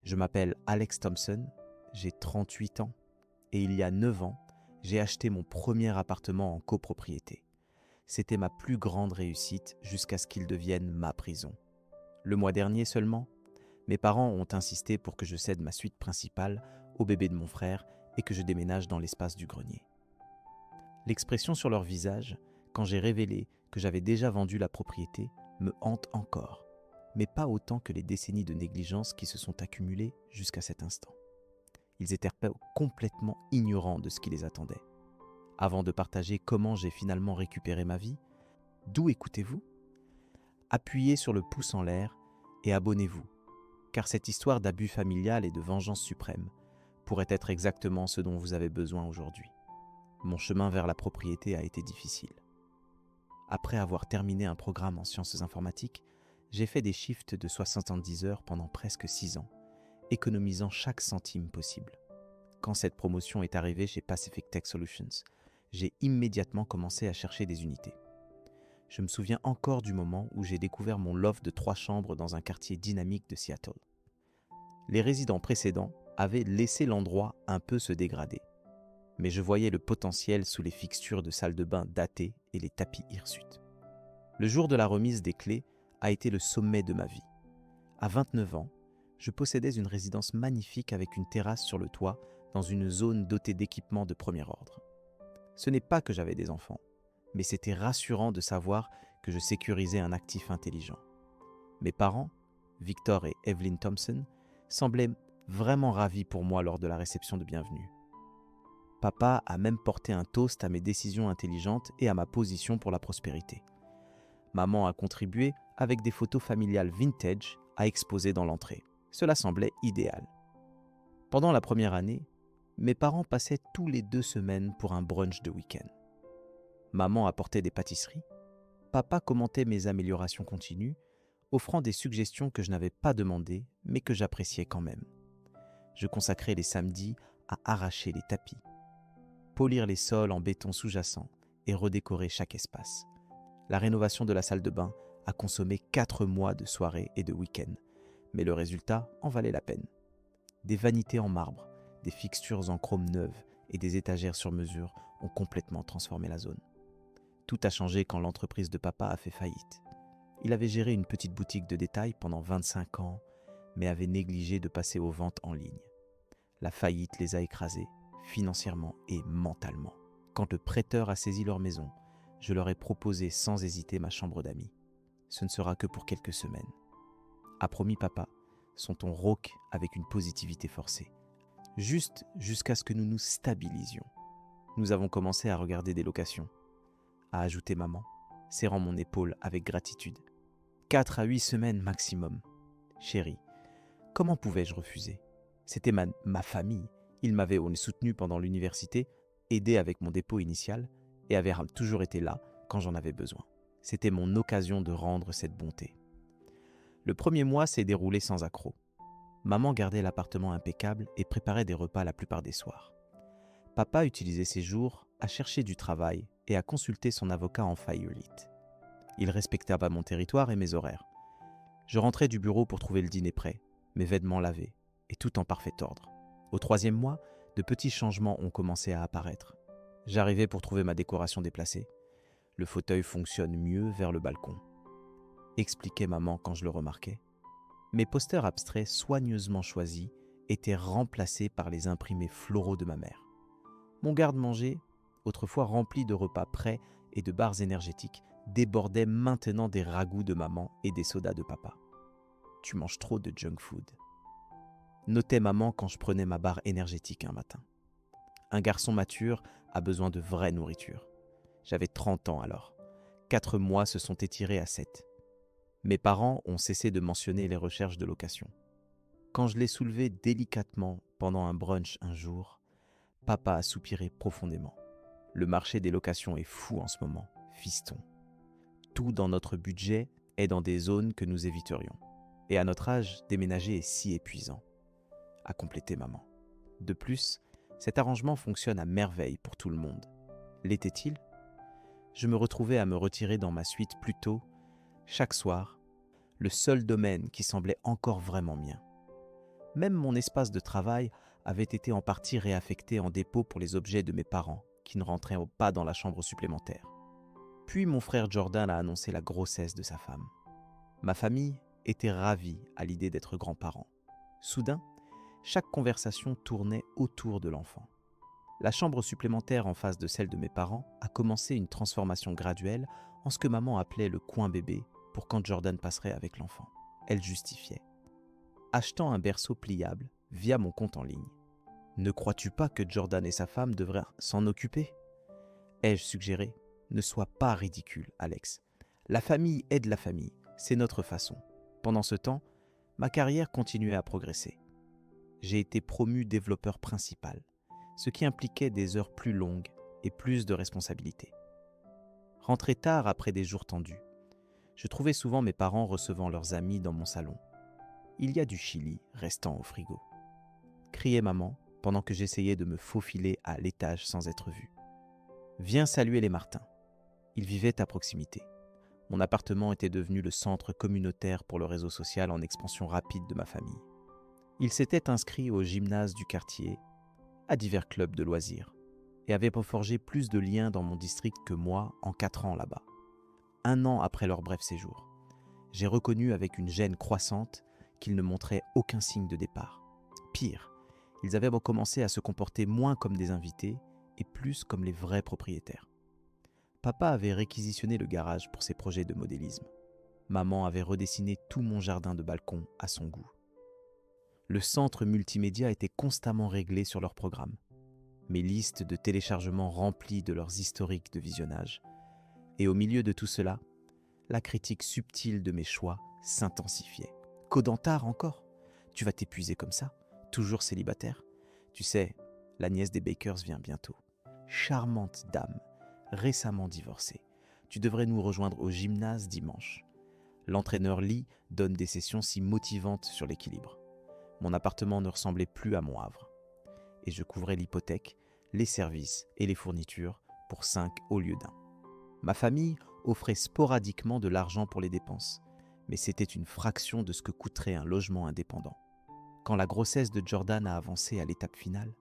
Je m'appelle Alex Thompson, j'ai 38 ans et il y a 9 ans, j'ai acheté mon premier appartement en copropriété. C'était ma plus grande réussite jusqu'à ce qu'il devienne ma prison. Le mois dernier seulement, mes parents ont insisté pour que je cède ma suite principale au bébé de mon frère et que je déménage dans l'espace du grenier. L'expression sur leur visage, quand j'ai révélé que j'avais déjà vendu la propriété, me hante encore, mais pas autant que les décennies de négligence qui se sont accumulées jusqu'à cet instant. Ils étaient complètement ignorants de ce qui les attendait. Avant de partager comment j'ai finalement récupéré ma vie, d'où écoutez-vous ? Appuyez sur le pouce en l'air et abonnez-vous, car cette histoire d'abus familial et de vengeance suprême pourrait être exactement ce dont vous avez besoin aujourd'hui. Mon chemin vers la propriété a été difficile. Après avoir terminé un programme en sciences informatiques, j'ai fait des shifts de 70 heures pendant presque 6 ans, économisant chaque centime possible. Quand cette promotion est arrivée chez Pacific Tech Solutions, j'ai immédiatement commencé à chercher des unités. Je me souviens encore du moment où j'ai découvert mon loft de 3 chambres dans un quartier dynamique de Seattle. Les résidents précédents avaient laissé l'endroit un peu se dégrader, mais je voyais le potentiel sous les fixtures de salle de bain datées et les tapis hirsutes. Le jour de la remise des clés a été le sommet de ma vie. À 29 ans, je possédais une résidence magnifique avec une terrasse sur le toit dans une zone dotée d'équipements de premier ordre. Ce n'est pas que j'avais des enfants, mais c'était rassurant de savoir que je sécurisais un actif intelligent. Mes parents, Victor et Evelyn Thompson, semblaient vraiment ravis pour moi lors de la réception de bienvenue. Papa a même porté un toast à mes décisions intelligentes et à ma position pour la prospérité. Maman a contribué avec des photos familiales vintage à exposer dans l'entrée. Cela semblait idéal. Pendant la première année, mes parents passaient tous les 2 semaines pour un brunch de week-end. Maman apportait des pâtisseries. Papa commentait mes améliorations continues, offrant des suggestions que je n'avais pas demandées, mais que j'appréciais quand même. Je consacrais les samedis à arracher les tapis, polir les sols en béton sous-jacent et redécorer chaque espace. La rénovation de la salle de bain a consommé 4 mois de soirées et de week-ends, mais le résultat en valait la peine. Des vanités en marbre, des fixtures en chrome neuves et des étagères sur mesure ont complètement transformé la zone. Tout a changé quand l'entreprise de papa a fait faillite. Il avait géré une petite boutique de détail pendant 25 ans, mais avait négligé de passer aux ventes en ligne. La faillite les a écrasés, financièrement et mentalement. Quand le prêteur a saisi leur maison, je leur ai proposé sans hésiter ma chambre d'amis. Ce ne sera que pour quelques semaines. A promis papa, son ton rauque avec une positivité forcée. Juste jusqu'à ce que nous nous stabilisions. Nous avons commencé à regarder des locations, a ajouté maman, serrant mon épaule avec gratitude. 4 à 8 semaines maximum. Chérie, comment pouvais-je refuser ? C'était ma famille. Ils m'avaient soutenu pendant l'université, aidé avec mon dépôt initial et avaient toujours été là quand j'en avais besoin. C'était mon occasion de rendre cette bonté. Le premier mois s'est déroulé sans accroc. Maman gardait l'appartement impeccable et préparait des repas la plupart des soirs. Papa utilisait ses jours à chercher du travail et à consulter son avocat en Firelite. Il respectait pas mon territoire et mes horaires. Je rentrais du bureau pour trouver le dîner prêt, mes vêtements lavés, et tout en parfait ordre. Au 3e mois, de petits changements ont commencé à apparaître. J'arrivais pour trouver ma décoration déplacée. Le fauteuil fonctionne mieux vers le balcon, expliquait maman quand je le remarquais. Mes posters abstraits soigneusement choisis étaient remplacés par les imprimés floraux de ma mère. Mon garde-manger, autrefois rempli de repas prêts et de barres énergétiques, débordait maintenant des ragoûts de maman et des sodas de papa. « Tu manges trop de junk food », notait maman quand je prenais ma barre énergétique un matin. Un garçon mature a besoin de vraie nourriture. J'avais 30 ans alors. 4 mois se sont étirés à 7. Mes parents ont cessé de mentionner les recherches de location. Quand je l'ai soulevé délicatement pendant un brunch un jour, papa a soupiré profondément. Le marché des locations est fou en ce moment, fiston. Tout dans notre budget est dans des zones que nous éviterions. Et à notre âge, déménager est si épuisant, a complété maman. De plus, cet arrangement fonctionne à merveille pour tout le monde. L'était-il ? Je me retrouvais à me retirer dans ma suite plus tôt, chaque soir, le seul domaine qui semblait encore vraiment mien. Même mon espace de travail avait été en partie réaffecté en dépôt pour les objets de mes parents qui ne rentraient pas dans la chambre supplémentaire. Puis mon frère Jordan a annoncé la grossesse de sa femme. Ma famille était ravie à l'idée d'être grands-parents. Soudain, chaque conversation tournait autour de l'enfant. La chambre supplémentaire en face de celle de mes parents a commencé une transformation graduelle en ce que maman appelait le coin bébé pour quand Jordan passerait avec l'enfant. Elle justifiait. Achetant un berceau pliable via mon compte en ligne. Ne crois-tu pas que Jordan et sa femme devraient s'en occuper ? Ai-je suggéré ? Ne sois pas ridicule, Alex. La famille aide la famille, c'est notre façon. Pendant ce temps, ma carrière continuait à progresser. J'ai été promu développeur principal, ce qui impliquait des heures plus longues et plus de responsabilités. Rentré tard après des jours tendus, je trouvais souvent mes parents recevant leurs amis dans mon salon. Il y a du chili restant au frigo. Criait maman pendant que j'essayais de me faufiler à l'étage sans être vu. Viens saluer les Martins. Ils vivaient à proximité. Mon appartement était devenu le centre communautaire pour le réseau social en expansion rapide de ma famille. Ils s'étaient inscrits au gymnase du quartier, à divers clubs de loisirs, et avaient forgé plus de liens dans mon district que moi en 4 ans là-bas. 1 an après leur bref séjour, j'ai reconnu avec une gêne croissante qu'ils ne montraient aucun signe de départ. Pire, ils avaient commencé à se comporter moins comme des invités et plus comme les vrais propriétaires. Papa avait réquisitionné le garage pour ses projets de modélisme. Maman avait redessiné tout mon jardin de balcon à son goût. Le centre multimédia était constamment réglé sur leur programme. Mes listes de téléchargements remplies de leurs historiques de visionnage. Et au milieu de tout cela, la critique subtile de mes choix s'intensifiait. Kodantар encore ? Tu vas t'épuiser comme ça ? Toujours célibataire ? Tu sais, la nièce des Bakers vient bientôt. Charmante dame, récemment divorcée. Tu devrais nous rejoindre au gymnase dimanche. L'entraîneur Lee donne des sessions si motivantes sur l'équilibre. Mon appartement ne ressemblait plus à mon havre. Et je couvrais l'hypothèque, les services et les fournitures pour 5 au lieu d'1. Ma famille offrait sporadiquement de l'argent pour les dépenses, mais c'était une fraction de ce que coûterait un logement indépendant. Quand la grossesse de Jordan a avancé à l'étape finale,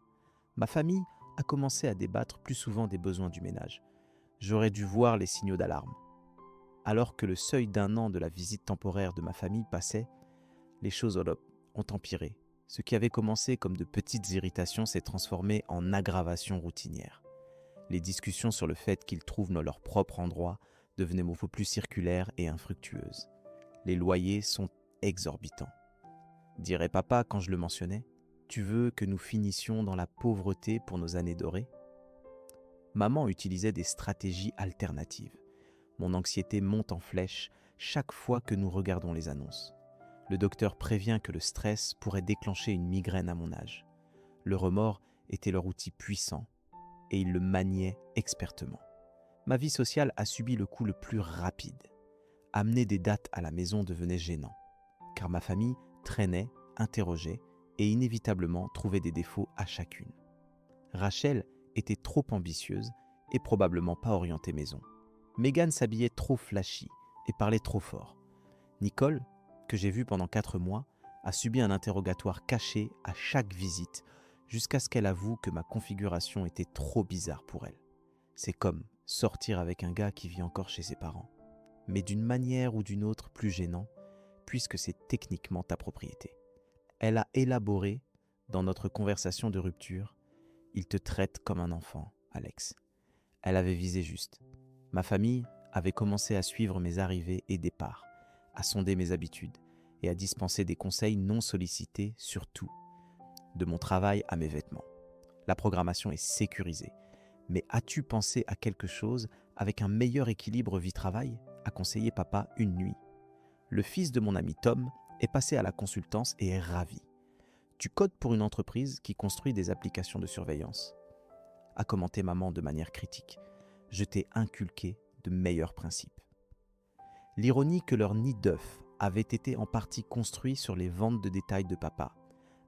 ma famille a commencé à débattre plus souvent des besoins du ménage. J'aurais dû voir les signaux d'alarme. Alors que le seuil d'1 an de la visite temporaire de ma famille passait, les choses ont empiré. Ce qui avait commencé comme de petites irritations s'est transformé en aggravation routinière. Les discussions sur le fait qu'ils trouvent leur propre endroit devenaient beaucoup plus circulaires et infructueuses. Les loyers sont exorbitants. Dirait papa quand je le mentionnais, « Tu veux que nous finissions dans la pauvreté pour nos années dorées ?» Maman utilisait des stratégies alternatives. Mon anxiété monte en flèche chaque fois que nous regardons les annonces. Le docteur prévient que le stress pourrait déclencher une migraine à mon âge. Le remords était leur outil puissant et ils le maniaient expertement. Ma vie sociale a subi le coup le plus rapide. Amener des dates à la maison devenait gênant, car ma famille traînait, interrogeait et inévitablement trouvait des défauts à chacune. Rachel était trop ambitieuse et probablement pas orientée maison. Megan s'habillait trop flashy et parlait trop fort. Nicole, que j'ai vue pendant 4 mois, a subi un interrogatoire caché à chaque visite jusqu'à ce qu'elle avoue que ma configuration était trop bizarre pour elle. C'est comme sortir avec un gars qui vit encore chez ses parents, mais d'une manière ou d'une autre plus gênant, puisque c'est techniquement ta propriété. Elle a élaboré, dans notre conversation de rupture, « Il te traite comme un enfant, Alex ». Elle avait visé juste. Ma famille avait commencé à suivre mes arrivées et départs, à sonder mes habitudes et à dispenser des conseils non sollicités sur tout, de mon travail à mes vêtements. La programmation est sécurisée. Mais as-tu pensé à quelque chose avec un meilleur équilibre vie-travail ? A conseillé papa une nuit. Le fils de mon ami Tom est passé à la consultance et est ravi. Tu codes pour une entreprise qui construit des applications de surveillance, a commenté maman de manière critique. Je t'ai inculqué de meilleurs principes. L'ironie que leur nid d'œufs avait été en partie construit sur les ventes de détail de papa,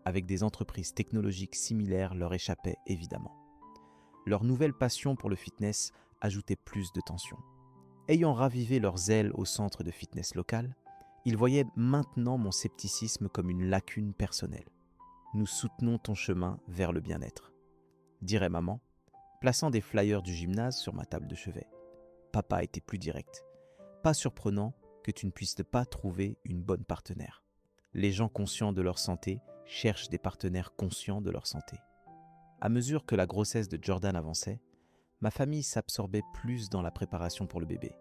avec des entreprises technologiques similaires leur échappaient évidemment. Leur nouvelle passion pour le fitness ajoutait plus de tension. Ayant ravivé leurs ailes au centre de fitness local, ils voyaient maintenant mon scepticisme comme une lacune personnelle. nous soutenons ton chemin vers le bien-être, dirait maman, plaçant des flyers du gymnase sur ma table de chevet. Papa était plus direct. Pas surprenant que tu ne puisses pas trouver une bonne partenaire. Les gens conscients de leur santé cherchent des partenaires conscients de leur santé. À mesure que la grossesse de Jordan avançait, ma famille s'absorbait plus dans la préparation pour le bébé.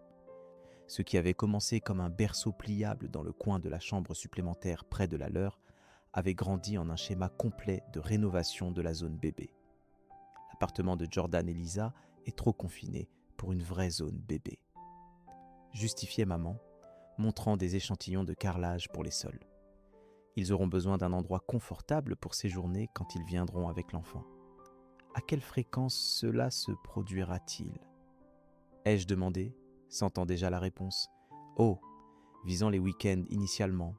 Ce qui avait commencé comme un berceau pliable dans le coin de la chambre supplémentaire près de la leur avait grandi en un schéma complet de rénovation de la zone bébé. L'appartement de Jordan et Lisa est trop confiné pour une vraie zone bébé, justifiait maman, montrant des échantillons de carrelage pour les sols. Ils auront besoin d'un endroit confortable pour séjourner quand ils viendront avec l'enfant. À quelle fréquence cela se produira-t-il ? Ai-je demandé, sentant déjà la réponse. Oh, visant les week-ends initialement.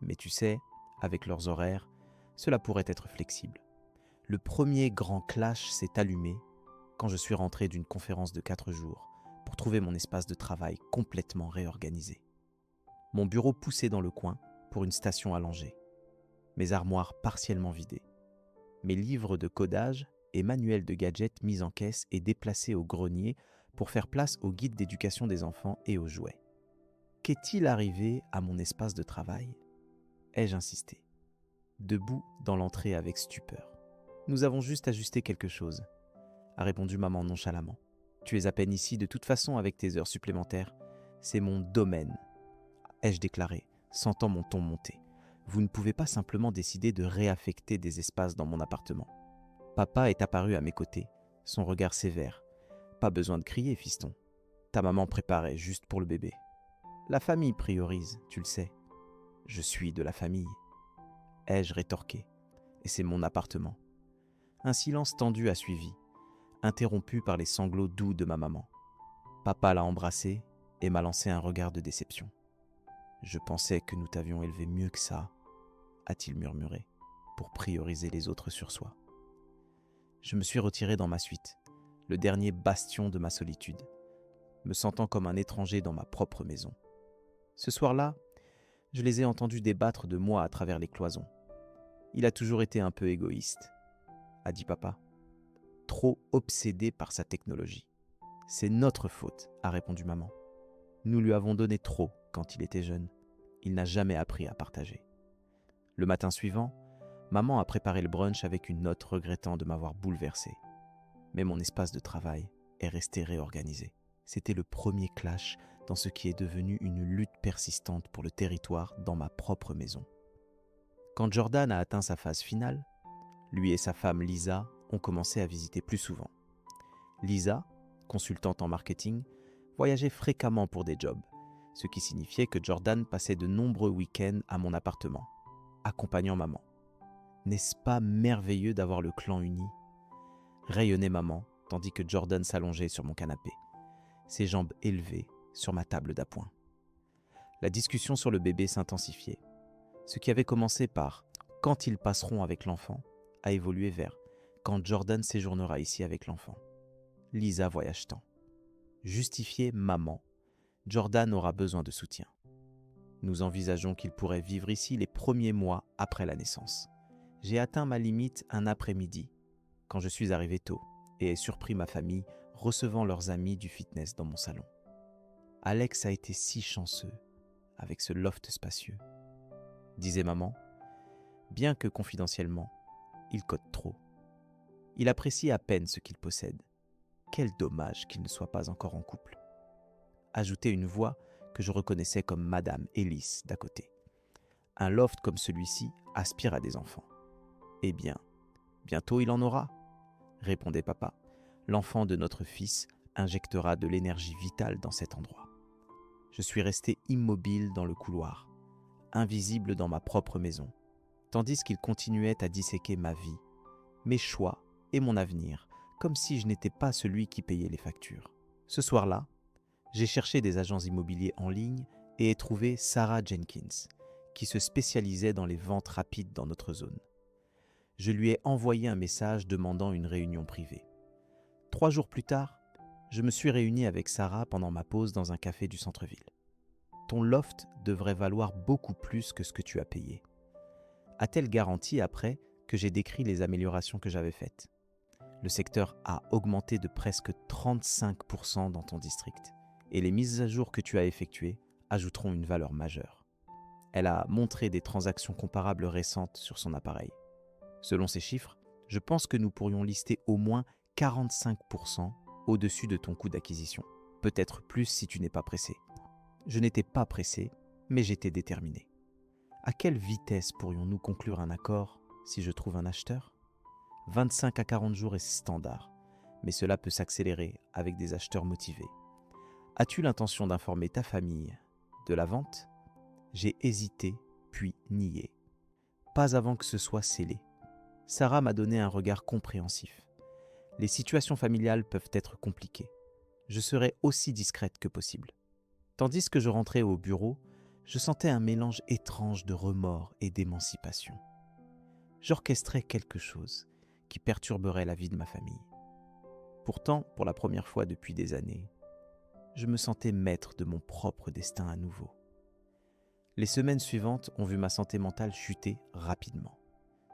Mais tu sais, avec leurs horaires, cela pourrait être flexible. Le premier grand clash s'est allumé quand je suis rentré d'une conférence de 4 jours pour trouver mon espace de travail complètement réorganisé. Mon bureau poussé dans le coin pour une station allongée. Mes armoires partiellement vidées. Mes livres de codage et manuels de gadgets mis en caisse et déplacés au grenier pour faire place au guide d'éducation des enfants et aux jouets. Qu'est-il arrivé à mon espace de travail ? Ai-je insisté, debout dans l'entrée avec stupeur. Nous avons juste ajusté quelque chose, a répondu maman nonchalamment. Tu es à peine ici de toute façon avec tes heures supplémentaires. C'est mon domaine, ai-je déclaré, sentant mon ton monter. Vous ne pouvez pas simplement décider de réaffecter des espaces dans mon appartement. Papa est apparu à mes côtés, son regard sévère. Pas besoin de crier, fiston. Ta maman préparait juste pour le bébé. La famille priorise, tu le sais. Je suis de la famille, ai-je rétorqué. Et c'est mon appartement. Un silence tendu a suivi, interrompu par les sanglots doux de ma maman. Papa l'a embrassé et m'a lancé un regard de déception. Je pensais que nous t'avions élevé mieux que ça, a-t-il murmuré, pour prioriser les autres sur soi. Je me suis retiré dans ma suite, le dernier bastion de ma solitude, me sentant comme un étranger dans ma propre maison. Ce soir-là, je les ai entendus débattre de moi à travers les cloisons. Il a toujours été un peu égoïste, a dit papa, trop obsédé par sa technologie. C'est notre faute, a répondu maman. Nous lui avons donné trop quand il était jeune. Il n'a jamais appris à partager. Le matin suivant, maman a préparé le brunch avec une note regrettant de m'avoir bouleversé. Mais mon espace de travail est resté réorganisé. C'était le premier clash dans ce qui est devenu une lutte persistante pour le territoire dans ma propre maison. Quand Jordan a atteint sa phase finale, lui et sa femme Lisa ont commencé à visiter plus souvent. Lisa, consultante en marketing, voyageait fréquemment pour des jobs, ce qui signifiait que Jordan passait de nombreux week-ends à mon appartement, accompagnant maman. N'est-ce pas merveilleux d'avoir le clan uni ? Rayonnait maman, tandis que Jordan s'allongeait sur mon canapé, ses jambes élevées sur ma table d'appoint. La discussion sur le bébé s'intensifiait. Ce qui avait commencé par « quand ils passeront avec l'enfant » a évolué vers « quand Jordan séjournera ici avec l'enfant ». Lisa voyage tant. Justifiait maman, Jordan aura besoin de soutien. Nous envisageons qu'il pourrait vivre ici les premiers mois après la naissance. J'ai atteint ma limite un après-midi, quand je suis arrivé tôt et ai surpris ma famille recevant leurs amis du fitness dans mon salon. Alex a été si chanceux avec ce loft spacieux, disait maman, bien que confidentiellement, il cote trop. Il apprécie à peine ce qu'il possède. Quel dommage qu'il ne soit pas encore en couple. Ajoutait une voix que je reconnaissais comme Madame Ellis d'à côté. Un loft comme celui-ci aspire à des enfants. Eh bien, bientôt il en aura, répondait papa. L'enfant de notre fils injectera de l'énergie vitale dans cet endroit. Je suis resté immobile dans le couloir, invisible dans ma propre maison, tandis qu'il continuait à disséquer ma vie, mes choix et mon avenir, comme si je n'étais pas celui qui payait les factures. Ce soir-là, j'ai cherché des agents immobiliers en ligne et ai trouvé Sarah Jenkins, qui se spécialisait dans les ventes rapides dans notre zone. Je lui ai envoyé un message demandant une réunion privée. 3 jours plus tard, je me suis réuni avec Sarah pendant ma pause dans un café du centre-ville. Ton loft devrait valoir beaucoup plus que ce que tu as payé. A-t-elle garanti après que j'ai décrit les améliorations que j'avais faites. Le secteur a augmenté de presque 35% dans ton district et les mises à jour que tu as effectuées ajouteront une valeur majeure. Elle a montré des transactions comparables récentes sur son appareil. Selon ces chiffres, je pense que nous pourrions lister au moins 45% au-dessus de ton coût d'acquisition. Peut-être plus si tu n'es pas pressé. Je n'étais pas pressé, mais j'étais déterminé. À quelle vitesse pourrions-nous conclure un accord si je trouve un acheteur ? 25 à 40 jours est standard, mais cela peut s'accélérer avec des acheteurs motivés. As-tu l'intention d'informer ta famille de la vente ? J'ai hésité, puis nié. Pas avant que ce soit scellé. Sarah m'a donné un regard compréhensif. Les situations familiales peuvent être compliquées. Je serai aussi discrète que possible. Tandis que je rentrais au bureau, je sentais un mélange étrange de remords et d'émancipation. J'orchestrais quelque chose qui perturberait la vie de ma famille. Pourtant, pour la première fois depuis des années, je me sentais maître de mon propre destin à nouveau. Les semaines suivantes ont vu ma santé mentale chuter rapidement.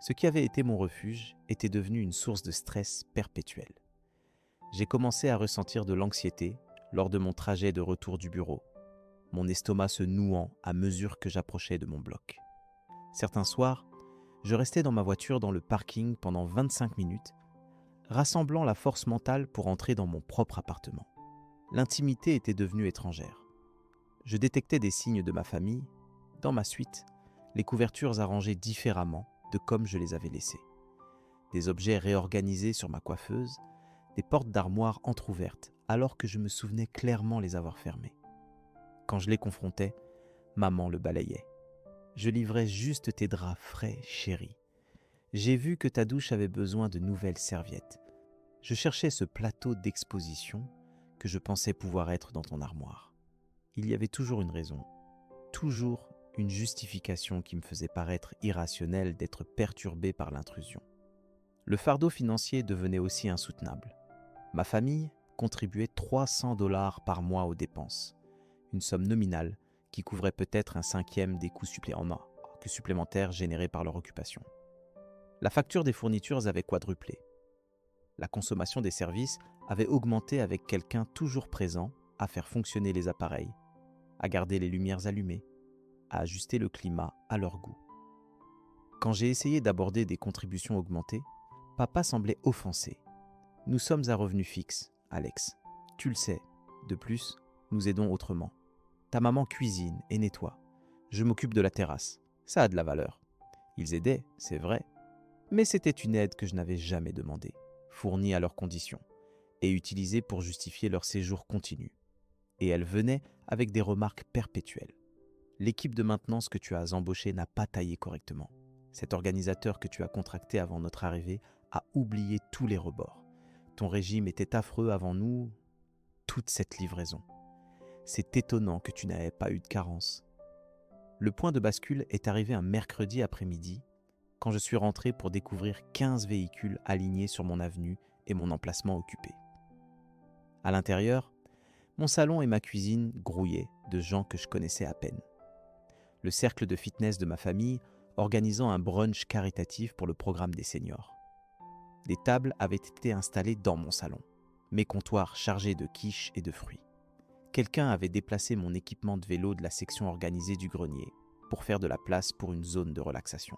Ce qui avait été mon refuge était devenu une source de stress perpétuel. J'ai commencé à ressentir de l'anxiété lors de mon trajet de retour du bureau, mon estomac se nouant à mesure que j'approchais de mon bloc. Certains soirs, je restais dans ma voiture dans le parking pendant 25 minutes, rassemblant la force mentale pour entrer dans mon propre appartement. L'intimité était devenue étrangère. Je détectais des signes de ma famille, dans ma suite, les couvertures arrangées différemment de comme je les avais laissées. Des objets réorganisés sur ma coiffeuse, des portes d'armoire entr'ouvertes alors que je me souvenais clairement les avoir fermées. Quand je les confrontais, maman le balayait. Je livrais juste tes draps frais, chérie. J'ai vu que ta douche avait besoin de nouvelles serviettes. Je cherchais ce plateau d'exposition que je pensais pouvoir être dans ton armoire. Il y avait toujours une raison, toujours une justification qui me faisait paraître irrationnelle d'être perturbé par l'intrusion. Le fardeau financier devenait aussi insoutenable. Ma famille contribuait 300 $ par mois aux dépenses, une somme nominale qui couvrait peut-être un cinquième des coûts supplémentaires générés par leur occupation. La facture des fournitures avait quadruplé. La consommation des services avait augmenté avec quelqu'un toujours présent à faire fonctionner les appareils, à garder les lumières allumées, à ajuster le climat à leur goût. Quand j'ai essayé d'aborder des contributions augmentées, papa semblait offensé. Nous sommes à revenu fixe, Alex. Tu le sais. De plus, nous aidons autrement. Ta maman cuisine et nettoie. Je m'occupe de la terrasse. Ça a de la valeur. Ils aidaient, c'est vrai. Mais c'était une aide que je n'avais jamais demandée, fournie à leurs conditions, et utilisée pour justifier leur séjour continu. Et elle venait avec des remarques perpétuelles. L'équipe de maintenance que tu as embauchée n'a pas taillé correctement. Cet organisateur que tu as contracté avant notre arrivée a oublié tous les rebords. Ton régime était affreux avant nous, toute cette livraison. C'est étonnant que tu n'avais pas eu de carence. Le point de bascule est arrivé un mercredi après-midi, quand je suis rentré pour découvrir 15 véhicules alignés sur mon avenue et mon emplacement occupé. À l'intérieur, mon salon et ma cuisine grouillaient de gens que je connaissais à peine. Le cercle de fitness de ma famille organisant un brunch caritatif pour le programme des seniors. Des tables avaient été installées dans mon salon, mes comptoirs chargés de quiches et de fruits. Quelqu'un avait déplacé mon équipement de vélo de la section organisée du grenier pour faire de la place pour une zone de relaxation.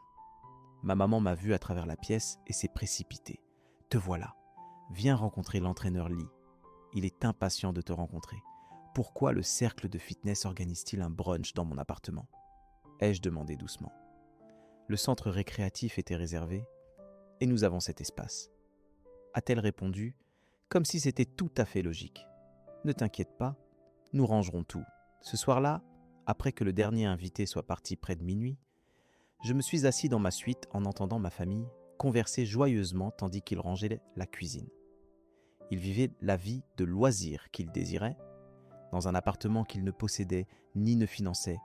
Ma maman m'a vu à travers la pièce et s'est précipitée. « Te voilà, viens rencontrer l'entraîneur Lee. Il est impatient de te rencontrer. Pourquoi le cercle de fitness organise-t-il un brunch dans mon appartement ?» ai-je demandé doucement. Le centre récréatif était réservé et nous avons cet espace. A-t-elle répondu, comme si c'était tout à fait logique. Ne t'inquiète pas, nous rangerons tout. Ce soir-là, après que le dernier invité soit parti près de minuit, je me suis assis dans ma suite en entendant ma famille converser joyeusement tandis qu'ils rangeaient la cuisine. Ils vivaient la vie de loisir qu'ils désiraient, dans un appartement qu'ils ne possédaient ni ne finançaient,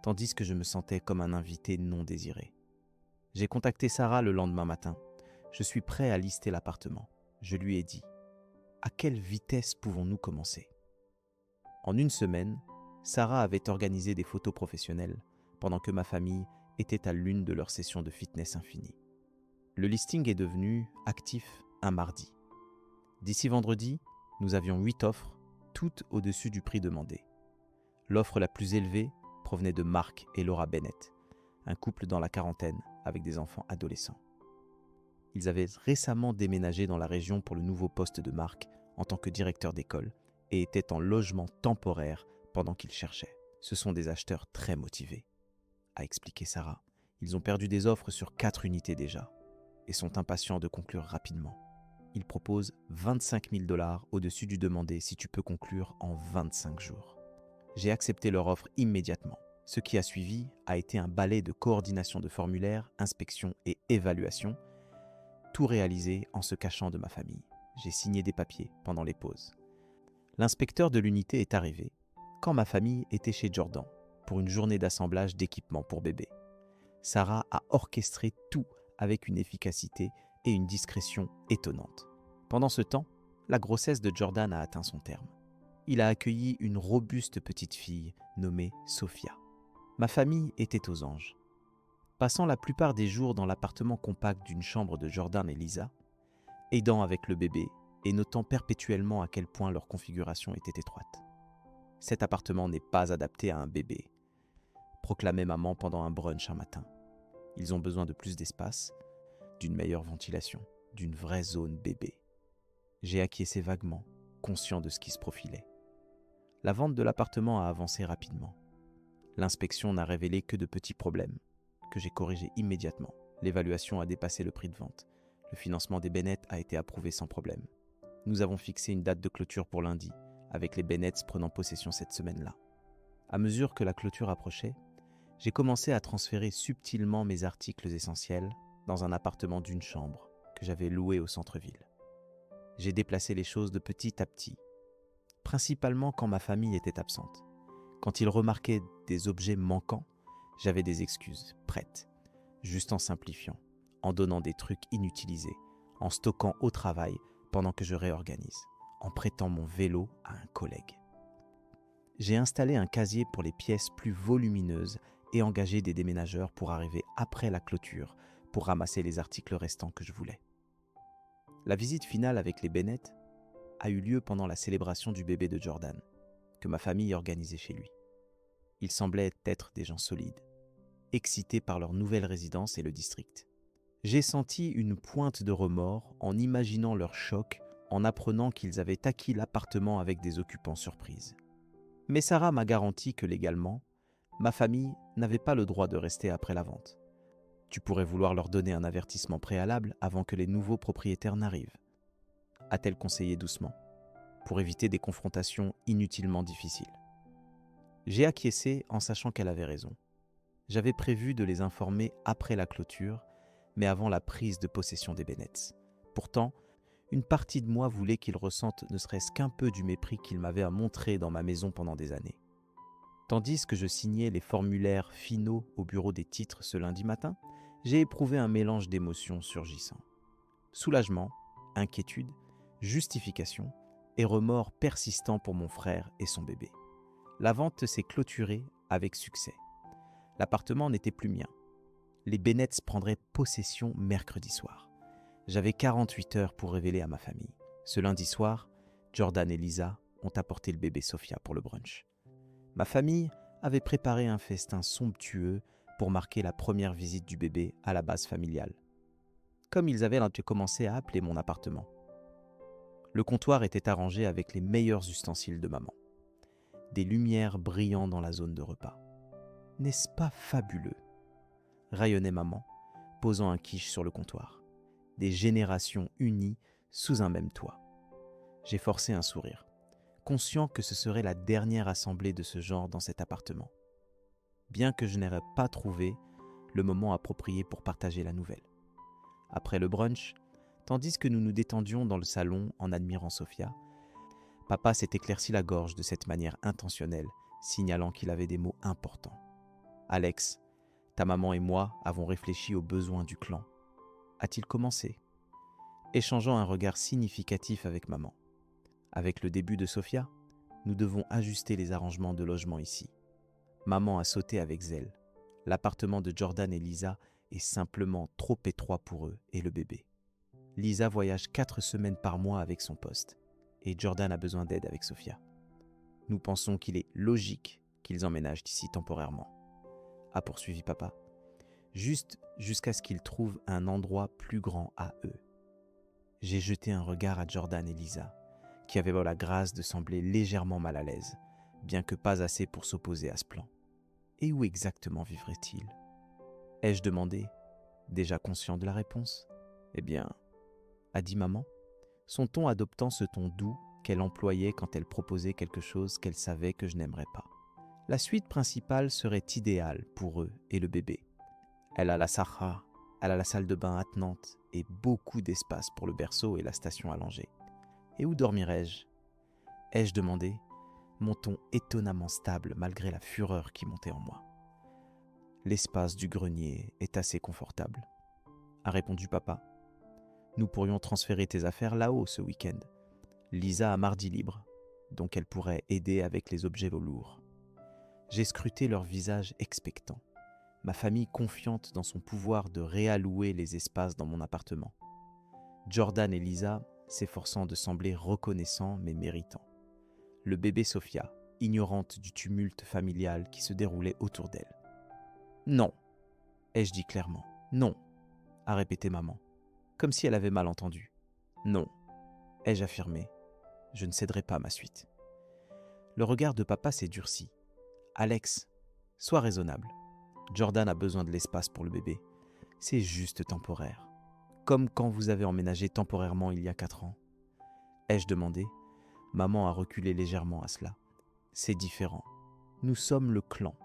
tandis que je me sentais comme un invité non désiré. J'ai contacté Sarah le lendemain matin. Je suis prêt à lister l'appartement. Je lui ai dit « À quelle vitesse pouvons-nous commencer ?» En une semaine, Sarah avait organisé des photos professionnelles pendant que ma famille était à l'une de leurs sessions de fitness infini. Le listing est devenu actif un mardi. D'ici vendredi, nous avions 8 offres, toutes au-dessus du prix demandé. L'offre la plus élevée provenait de Mark et Laura Bennett, un couple dans la quarantaine avec des enfants adolescents. Ils avaient récemment déménagé dans la région pour le nouveau poste de Mark en tant que directeur d'école et étaient en logement temporaire pendant qu'ils cherchaient. Ce sont des acheteurs très motivés, a expliqué Sarah. Ils ont perdu des offres sur 4 unités déjà et sont impatients de conclure rapidement. Ils proposent 25 000 $ au-dessus du demandé si tu peux conclure en 25 jours. J'ai accepté leur offre immédiatement. Ce qui a suivi a été un balai de coordination de formulaires, inspection et évaluation, tout réalisé en se cachant de ma famille. J'ai signé des papiers pendant les pauses. L'inspecteur de l'unité est arrivé quand ma famille était chez Jordan pour une journée d'assemblage d'équipements pour bébé. Sarah a orchestré tout avec une efficacité et une discrétion étonnantes. Pendant ce temps, la grossesse de Jordan a atteint son terme. Il a accueilli une robuste petite fille nommée Sophia. Ma famille était aux anges. Passant la plupart des jours dans l'appartement compact d'une chambre de Jordan et Lisa, aidant avec le bébé et notant perpétuellement à quel point leur configuration était étroite. Cet appartement n'est pas adapté à un bébé, proclamait maman pendant un brunch un matin. Ils ont besoin de plus d'espace, d'une meilleure ventilation, d'une vraie zone bébé. J'ai acquiescé vaguement, conscient de ce qui se profilait. La vente de l'appartement a avancé rapidement. L'inspection n'a révélé que de petits problèmes, que j'ai corrigés immédiatement. L'évaluation a dépassé le prix de vente. Le financement des Bennett a été approuvé sans problème. Nous avons fixé une date de clôture pour lundi, avec les Bennetts prenant possession cette semaine-là. À mesure que la clôture approchait, j'ai commencé à transférer subtilement mes articles essentiels dans un appartement d'une chambre que j'avais loué au centre-ville. J'ai déplacé les choses de petit à petit, principalement quand ma famille était absente. Quand ils remarquaient des objets manquants, j'avais des excuses prêtes, juste en simplifiant, en donnant des trucs inutilisés, en stockant au travail pendant que je réorganise, en prêtant mon vélo à un collègue. J'ai installé un casier pour les pièces plus volumineuses et engagé des déménageurs pour arriver après la clôture pour ramasser les articles restants que je voulais. La visite finale avec les Bennett a eu lieu pendant la célébration du bébé de Jordan, que ma famille organisait chez lui. Ils semblaient être des gens solides, excités par leur nouvelle résidence et le district. J'ai senti une pointe de remords en imaginant leur choc en apprenant qu'ils avaient acquis l'appartement avec des occupants surprises. Mais Sarah m'a garanti que légalement, ma famille n'avait pas le droit de rester après la vente. Tu pourrais vouloir leur donner un avertissement préalable avant que les nouveaux propriétaires n'arrivent, a-t-elle conseillé doucement, pour éviter des confrontations inutilement difficiles. J'ai acquiescé en sachant qu'elle avait raison. J'avais prévu de les informer après la clôture, mais avant la prise de possession des Bennetts. Pourtant, une partie de moi voulait qu'ils ressentent ne serait-ce qu'un peu du mépris qu'ils m'avaient montré dans ma maison pendant des années. Tandis que je signais les formulaires finaux au bureau des titres ce lundi matin, j'ai éprouvé un mélange d'émotions surgissant. Soulagement, inquiétude, justification et remords persistants pour mon frère et son bébé. La vente s'est clôturée avec succès. L'appartement n'était plus mien. Les Bennetts prendraient possession mercredi soir. J'avais 48 heures pour révéler à ma famille. Ce lundi soir, Jordan et Lisa ont apporté le bébé Sophia pour le brunch. Ma famille avait préparé un festin somptueux pour marquer la première visite du bébé à la base familiale, comme ils avaient commencé à appeler mon appartement. Le comptoir était arrangé avec les meilleurs ustensiles de maman. Des lumières brillant dans la zone de repas. N'est-ce pas fabuleux ? Rayonnait maman, posant un quiche sur le comptoir. Des générations unies sous un même toit. J'ai forcé un sourire, conscient que ce serait la dernière assemblée de ce genre dans cet appartement, bien que je n'aurais pas trouvé le moment approprié pour partager la nouvelle. Après le brunch, tandis que nous nous détendions dans le salon en admirant Sophia, papa s'est éclairci la gorge de cette manière intentionnelle, signalant qu'il avait des mots importants. « Alex, ta maman et moi avons réfléchi aux besoins du clan. » A-t-il commencé, échangeant un regard significatif avec maman. Avec le début de Sophia, nous devons ajuster les arrangements de logement ici. Maman a sauté avec zèle. L'appartement de Jordan et Lisa est simplement trop étroit pour eux et le bébé. Lisa voyage 4 semaines par mois avec son poste et Jordan a besoin d'aide avec Sophia. Nous pensons qu'il est logique qu'ils emménagent ici temporairement, a poursuivi papa, juste jusqu'à ce qu'ils trouvent un endroit plus grand à eux. J'ai jeté un regard à Jordan et Lisa, qui avaient la grâce de sembler légèrement mal à l'aise, bien que pas assez pour s'opposer à ce plan. Et où exactement vivraient-ils ? Ai-je demandé, déjà conscient de la réponse ? Eh bien, a dit maman, son ton adoptant ce ton doux qu'elle employait quand elle proposait quelque chose qu'elle savait que je n'aimerais pas. La suite principale serait idéale pour eux et le bébé. Elle a la saha, elle a la salle de bain attenante et beaucoup d'espace pour le berceau et la station allongée. Et où dormirais-je ? Ai-je demandé, mon ton étonnamment stable malgré la fureur qui montait en moi. L'espace du grenier est assez confortable, a répondu papa. Nous pourrions transférer tes affaires là-haut ce week-end. Lisa a mardi libre, donc elle pourrait aider avec les objets lourds. J'ai scruté leur visage expectant, ma famille confiante dans son pouvoir de réallouer les espaces dans mon appartement. Jordan et Lisa s'efforçant de sembler reconnaissants mais méritants. Le bébé Sophia, ignorante du tumulte familial qui se déroulait autour d'elle. « Non !» ai-je dit clairement. « Non !» a répété maman, comme si elle avait mal entendu. « Non !» ai-je affirmé. Je ne céderai pas ma suite. Le regard de papa s'est durci. « Alex, sois raisonnable. Jordan a besoin de l'espace pour le bébé. C'est juste temporaire. Comme quand vous avez emménagé temporairement il y a 4 ans. » Ai-je demandé. Maman a reculé légèrement à cela. C'est différent. Nous sommes le clan.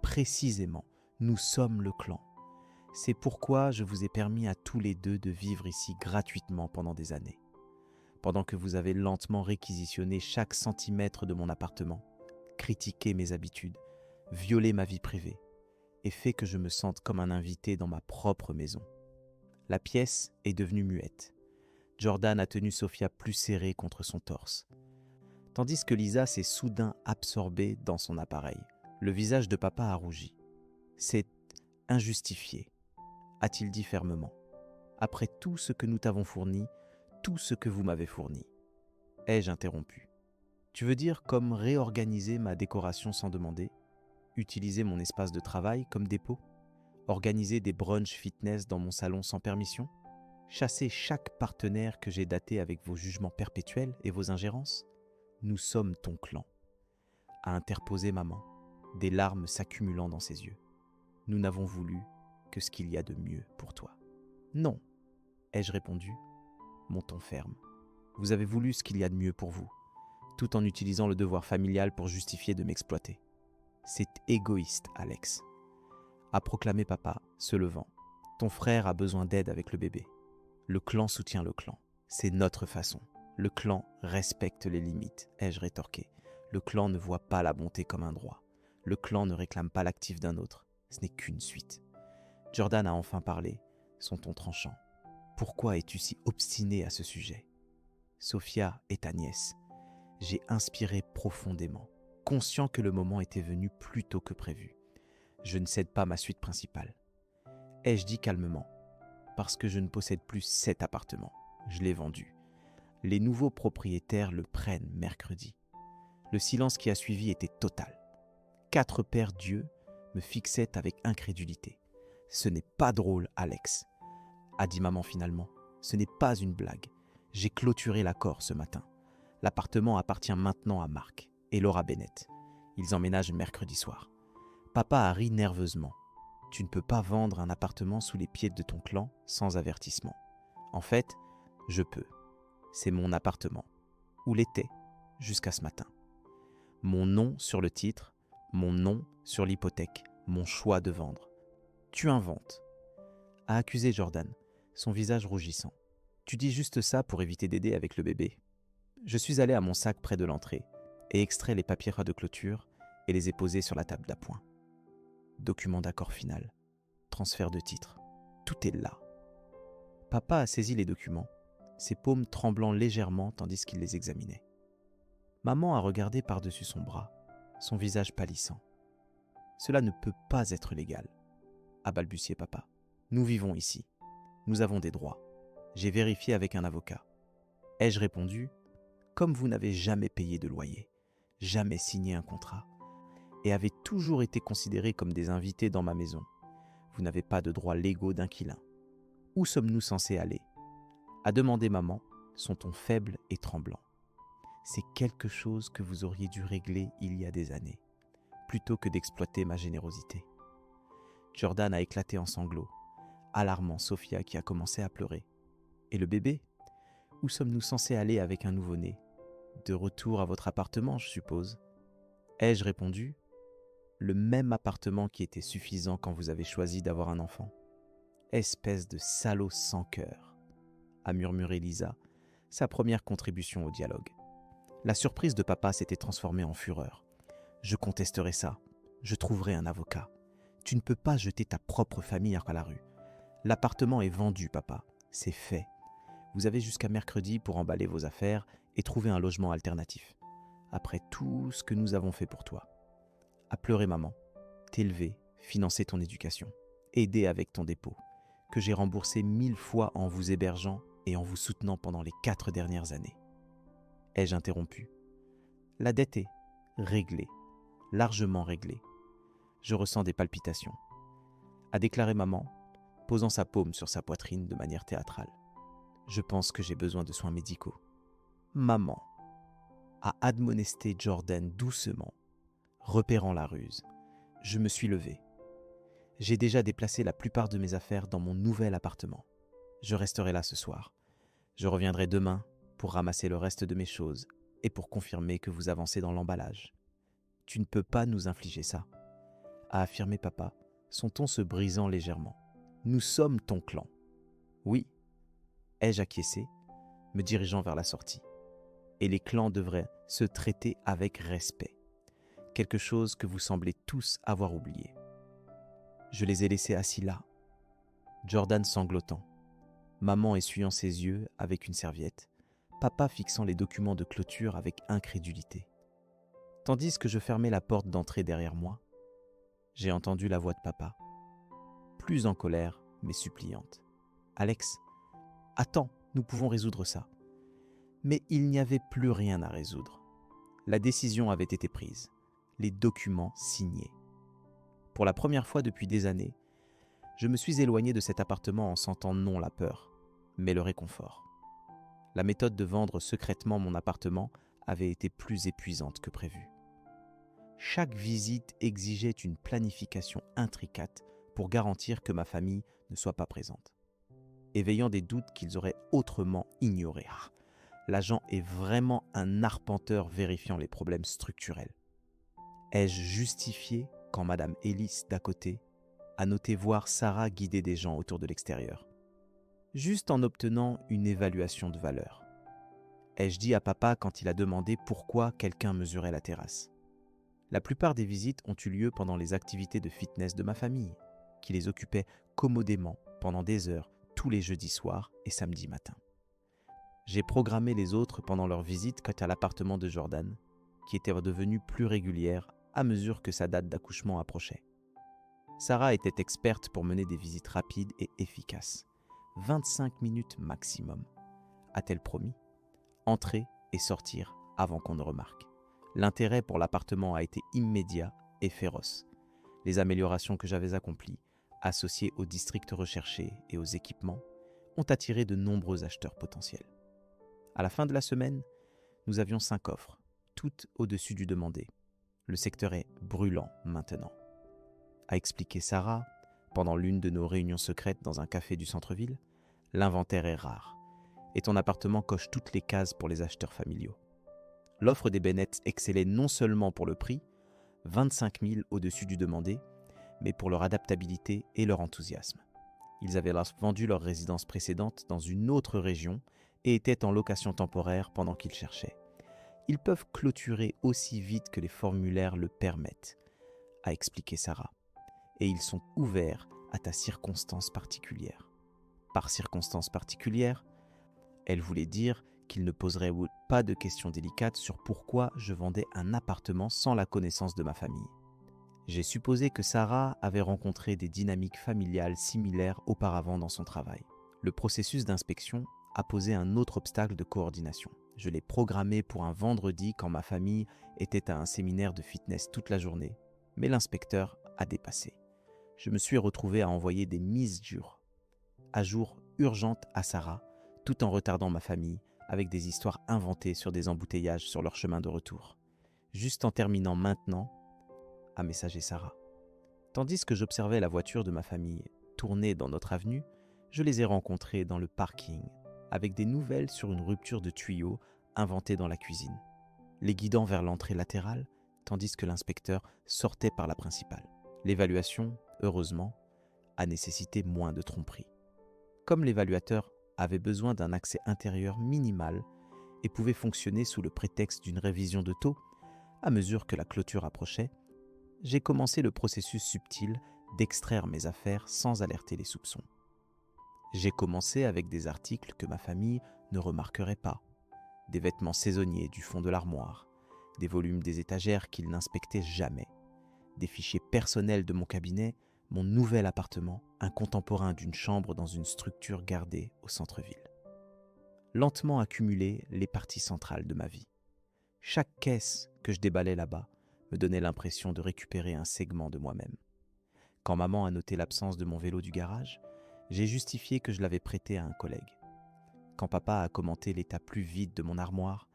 Précisément, nous sommes le clan. C'est pourquoi je vous ai permis à tous les deux de vivre ici gratuitement pendant des années. Pendant que vous avez lentement réquisitionné chaque centimètre de mon appartement, critiqué mes habitudes, violé ma vie privée, et fait que je me sente comme un invité dans ma propre maison. La pièce est devenue muette. Jordan a tenu Sophia plus serrée contre son torse, tandis que Lisa s'est soudain absorbée dans son appareil. Le visage de papa a rougi. « C'est injustifié », a-t-il dit fermement. « Après tout ce que nous t'avons fourni, tout ce que vous m'avez fourni. » Ai-je interrompu. « Tu veux dire comme réorganiser ma décoration sans demander, utiliser mon espace de travail comme dépôt, organiser des brunchs fitness dans mon salon sans permission, chasser chaque partenaire que j'ai daté avec vos jugements perpétuels et vos ingérences ? Nous sommes ton clan, » a interposé maman, des larmes s'accumulant dans ses yeux. Nous n'avons voulu que ce qu'il y a de mieux pour toi. Non, ai-je répondu, mon ton ferme. Vous avez voulu ce qu'il y a de mieux pour vous, tout en utilisant le devoir familial pour justifier de m'exploiter. C'est égoïste, Alex, a proclamé papa, se levant. Ton frère a besoin d'aide avec le bébé. Le clan soutient le clan. C'est notre façon. Le clan respecte les limites, ai-je rétorqué. Le clan ne voit pas la bonté comme un droit. Le clan ne réclame pas l'actif d'un autre. Ce n'est qu'une suite. Jordan a enfin parlé, son ton tranchant. Pourquoi es-tu si obstiné à ce sujet ? Sophia est ta nièce. J'ai inspiré profondément, conscient que le moment était venu plus tôt que prévu. Je ne cède pas ma suite principale. Ai-je dit calmement, parce que je ne possède plus cet appartement. Je l'ai vendu. Les nouveaux propriétaires le prennent mercredi. Le silence qui a suivi était total. 4 paires d'yeux me fixaient avec incrédulité. « Ce n'est pas drôle, Alex, » a dit maman finalement. « Ce n'est pas une blague. J'ai clôturé l'accord ce matin. L'appartement appartient maintenant à Marc et Laura Bennett. Ils emménagent mercredi soir. » Papa a ri nerveusement. « Tu ne peux pas vendre un appartement sous les pieds de ton clan sans avertissement. En fait, je peux. C'est mon appartement. Ou l'était, jusqu'à ce matin. Mon nom sur le titre, mon nom sur l'hypothèque, mon choix de vendre. Tu inventes, » a accusé Jordan, son visage rougissant. « Tu dis juste ça pour éviter d'aider avec le bébé. » Je suis allé à mon sac près de l'entrée et extrait les papiers de clôture et les ai posés sur la table d'appoint. Document d'accord final, transfert de titre, tout est là. Papa a saisi les documents, ses paumes tremblant légèrement tandis qu'il les examinait. Maman a regardé par-dessus son bras, son visage pâlissant. « Cela ne peut pas être légal, » a balbutié papa. Nous vivons ici. Nous avons des droits. J'ai vérifié avec un avocat. Ai-je répondu, comme vous n'avez jamais payé de loyer, jamais signé un contrat, et avez toujours été considérés comme des invités dans ma maison, vous n'avez pas de droits légaux d'inquilin. Où sommes-nous censés aller ? A demandé maman, son ton faible et tremblant. C'est quelque chose que vous auriez dû régler il y a des années, plutôt que d'exploiter ma générosité. Jordan a éclaté en sanglots, alarmant Sophia qui a commencé à pleurer. Et le bébé ? Où sommes-nous censés aller avec un nouveau-né ? De retour à votre appartement, je suppose. Ai-je répondu ? Le même appartement qui était suffisant quand vous avez choisi d'avoir un enfant. Espèce de salaud sans cœur, a murmuré Lisa, sa première contribution au dialogue. La surprise de papa s'était transformée en fureur. Je contesterai ça. Je trouverai un avocat. Tu ne peux pas jeter ta propre famille à la rue. L'appartement est vendu, papa. C'est fait. Vous avez jusqu'à mercredi pour emballer vos affaires et trouver un logement alternatif. Après tout ce que nous avons fait pour toi. À pleurer maman, t'élever, financer ton éducation, aider avec ton dépôt, que j'ai remboursé 1000 fois en vous hébergeant et en vous soutenant pendant les 4 dernières années. Ai-je interrompu ? La dette est réglée, largement réglée. Je ressens des palpitations. A déclaré maman, posant sa paume sur sa poitrine de manière théâtrale. Je pense que j'ai besoin de soins médicaux. Maman a admonesté Jordan doucement, repérant la ruse. Je me suis levé. J'ai déjà déplacé la plupart de mes affaires dans mon nouvel appartement. Je resterai là ce soir. Je reviendrai demain pour ramasser le reste de mes choses et pour confirmer que vous avancez dans l'emballage. Tu ne peux pas nous infliger ça, a affirmé papa, son ton se brisant légèrement. Nous sommes ton clan. Oui, ai-je acquiescé, me dirigeant vers la sortie. Et les clans devraient se traiter avec respect. Quelque chose que vous semblez tous avoir oublié. Je les ai laissés assis là, Jordan sanglotant, maman essuyant ses yeux avec une serviette, papa fixant les documents de clôture avec incrédulité. Tandis que je fermais la porte d'entrée derrière moi, j'ai entendu la voix de papa, plus en colère mais suppliante. « Alex, attends, nous pouvons résoudre ça. » Mais il n'y avait plus rien à résoudre. La décision avait été prise, les documents signés. Pour la première fois depuis des années, je me suis éloigné de cet appartement en sentant non la peur, mais le réconfort. La méthode de vendre secrètement mon appartement avait été plus épuisante que prévu. Chaque visite exigeait une planification intricate pour garantir que ma famille ne soit pas présente, éveillant des doutes qu'ils auraient autrement ignorés. L'agent est vraiment un arpenteur vérifiant les problèmes structurels. Ai-je justifié quand Madame Ellis, d'à côté, a noté voir Sarah guider des gens autour de l'extérieur, juste en obtenant une évaluation de valeur? Ai-je dit à papa quand il a demandé pourquoi quelqu'un mesurait la terrasse? La plupart des visites ont eu lieu pendant les activités de fitness de ma famille, qui les occupaient commodément pendant des heures tous les jeudis soirs et samedis matins. J'ai programmé les autres pendant leur visite quant à l'appartement de Jordan, qui était devenue plus régulière à mesure que sa date d'accouchement approchait. Sarah était experte pour mener des visites rapides et efficaces. 25 minutes maximum, a-t-elle promis. Entrer et sortir avant qu'on ne remarque. L'intérêt pour l'appartement a été immédiat et féroce. Les améliorations que j'avais accomplies, associées au district recherché et aux équipements, ont attiré de nombreux acheteurs potentiels. À la fin de la semaine, nous avions 5 offres, toutes au-dessus du demandé. Le secteur est brûlant maintenant. A expliqué Sarah, pendant l'une de nos réunions secrètes dans un café du centre-ville, l'inventaire est rare et ton appartement coche toutes les cases pour les acheteurs familiaux. L'offre des Bennett excellait non seulement pour le prix, 25 000 au-dessus du demandé, mais pour leur adaptabilité et leur enthousiasme. Ils avaient vendu leur résidence précédente dans une autre région et étaient en location temporaire pendant qu'ils cherchaient. Ils peuvent clôturer aussi vite que les formulaires le permettent, a expliqué Sarah. Et ils sont ouverts à ta circonstance particulière. Par circonstance particulière, elle voulait dire qu'il ne poserait pas de questions délicates sur pourquoi je vendais un appartement sans la connaissance de ma famille. J'ai supposé que Sarah avait rencontré des dynamiques familiales similaires auparavant dans son travail. Le processus d'inspection a posé un autre obstacle de coordination. Je l'ai programmé pour un vendredi quand ma famille était à un séminaire de fitness toute la journée, mais l'inspecteur a dépassé. Je me suis retrouvé à envoyer des mises à jour urgentes à Sarah, tout en retardant ma famille avec des histoires inventées sur des embouteillages sur leur chemin de retour. Juste en terminant maintenant, a messagé Sarah. Tandis que j'observais la voiture de ma famille tourner dans notre avenue, je les ai rencontrés dans le parking, avec des nouvelles sur une rupture de tuyaux inventée dans la cuisine, les guidant vers l'entrée latérale, tandis que l'inspecteur sortait par la principale. L'évaluation, heureusement, a nécessité moins de tromperies. Comme l'évaluateur avait besoin d'un accès intérieur minimal et pouvait fonctionner sous le prétexte d'une révision de taux, à mesure que la clôture approchait, j'ai commencé le processus subtil d'extraire mes affaires sans alerter les soupçons. J'ai commencé avec des articles que ma famille ne remarquerait pas, des vêtements saisonniers du fond de l'armoire, des volumes des étagères qu'ils n'inspectaient jamais, des fichiers personnels de mon cabinet, mon nouvel appartement, un contemporain d'une chambre dans une structure gardée au centre-ville. Lentement accumulées les parties centrales de ma vie. Chaque caisse que je déballais là-bas me donnait l'impression de récupérer un segment de moi-même. Quand maman a noté l'absence de mon vélo du garage, j'ai justifié que je l'avais prêté à un collègue. Quand papa a commenté l'état plus vide de mon armoire,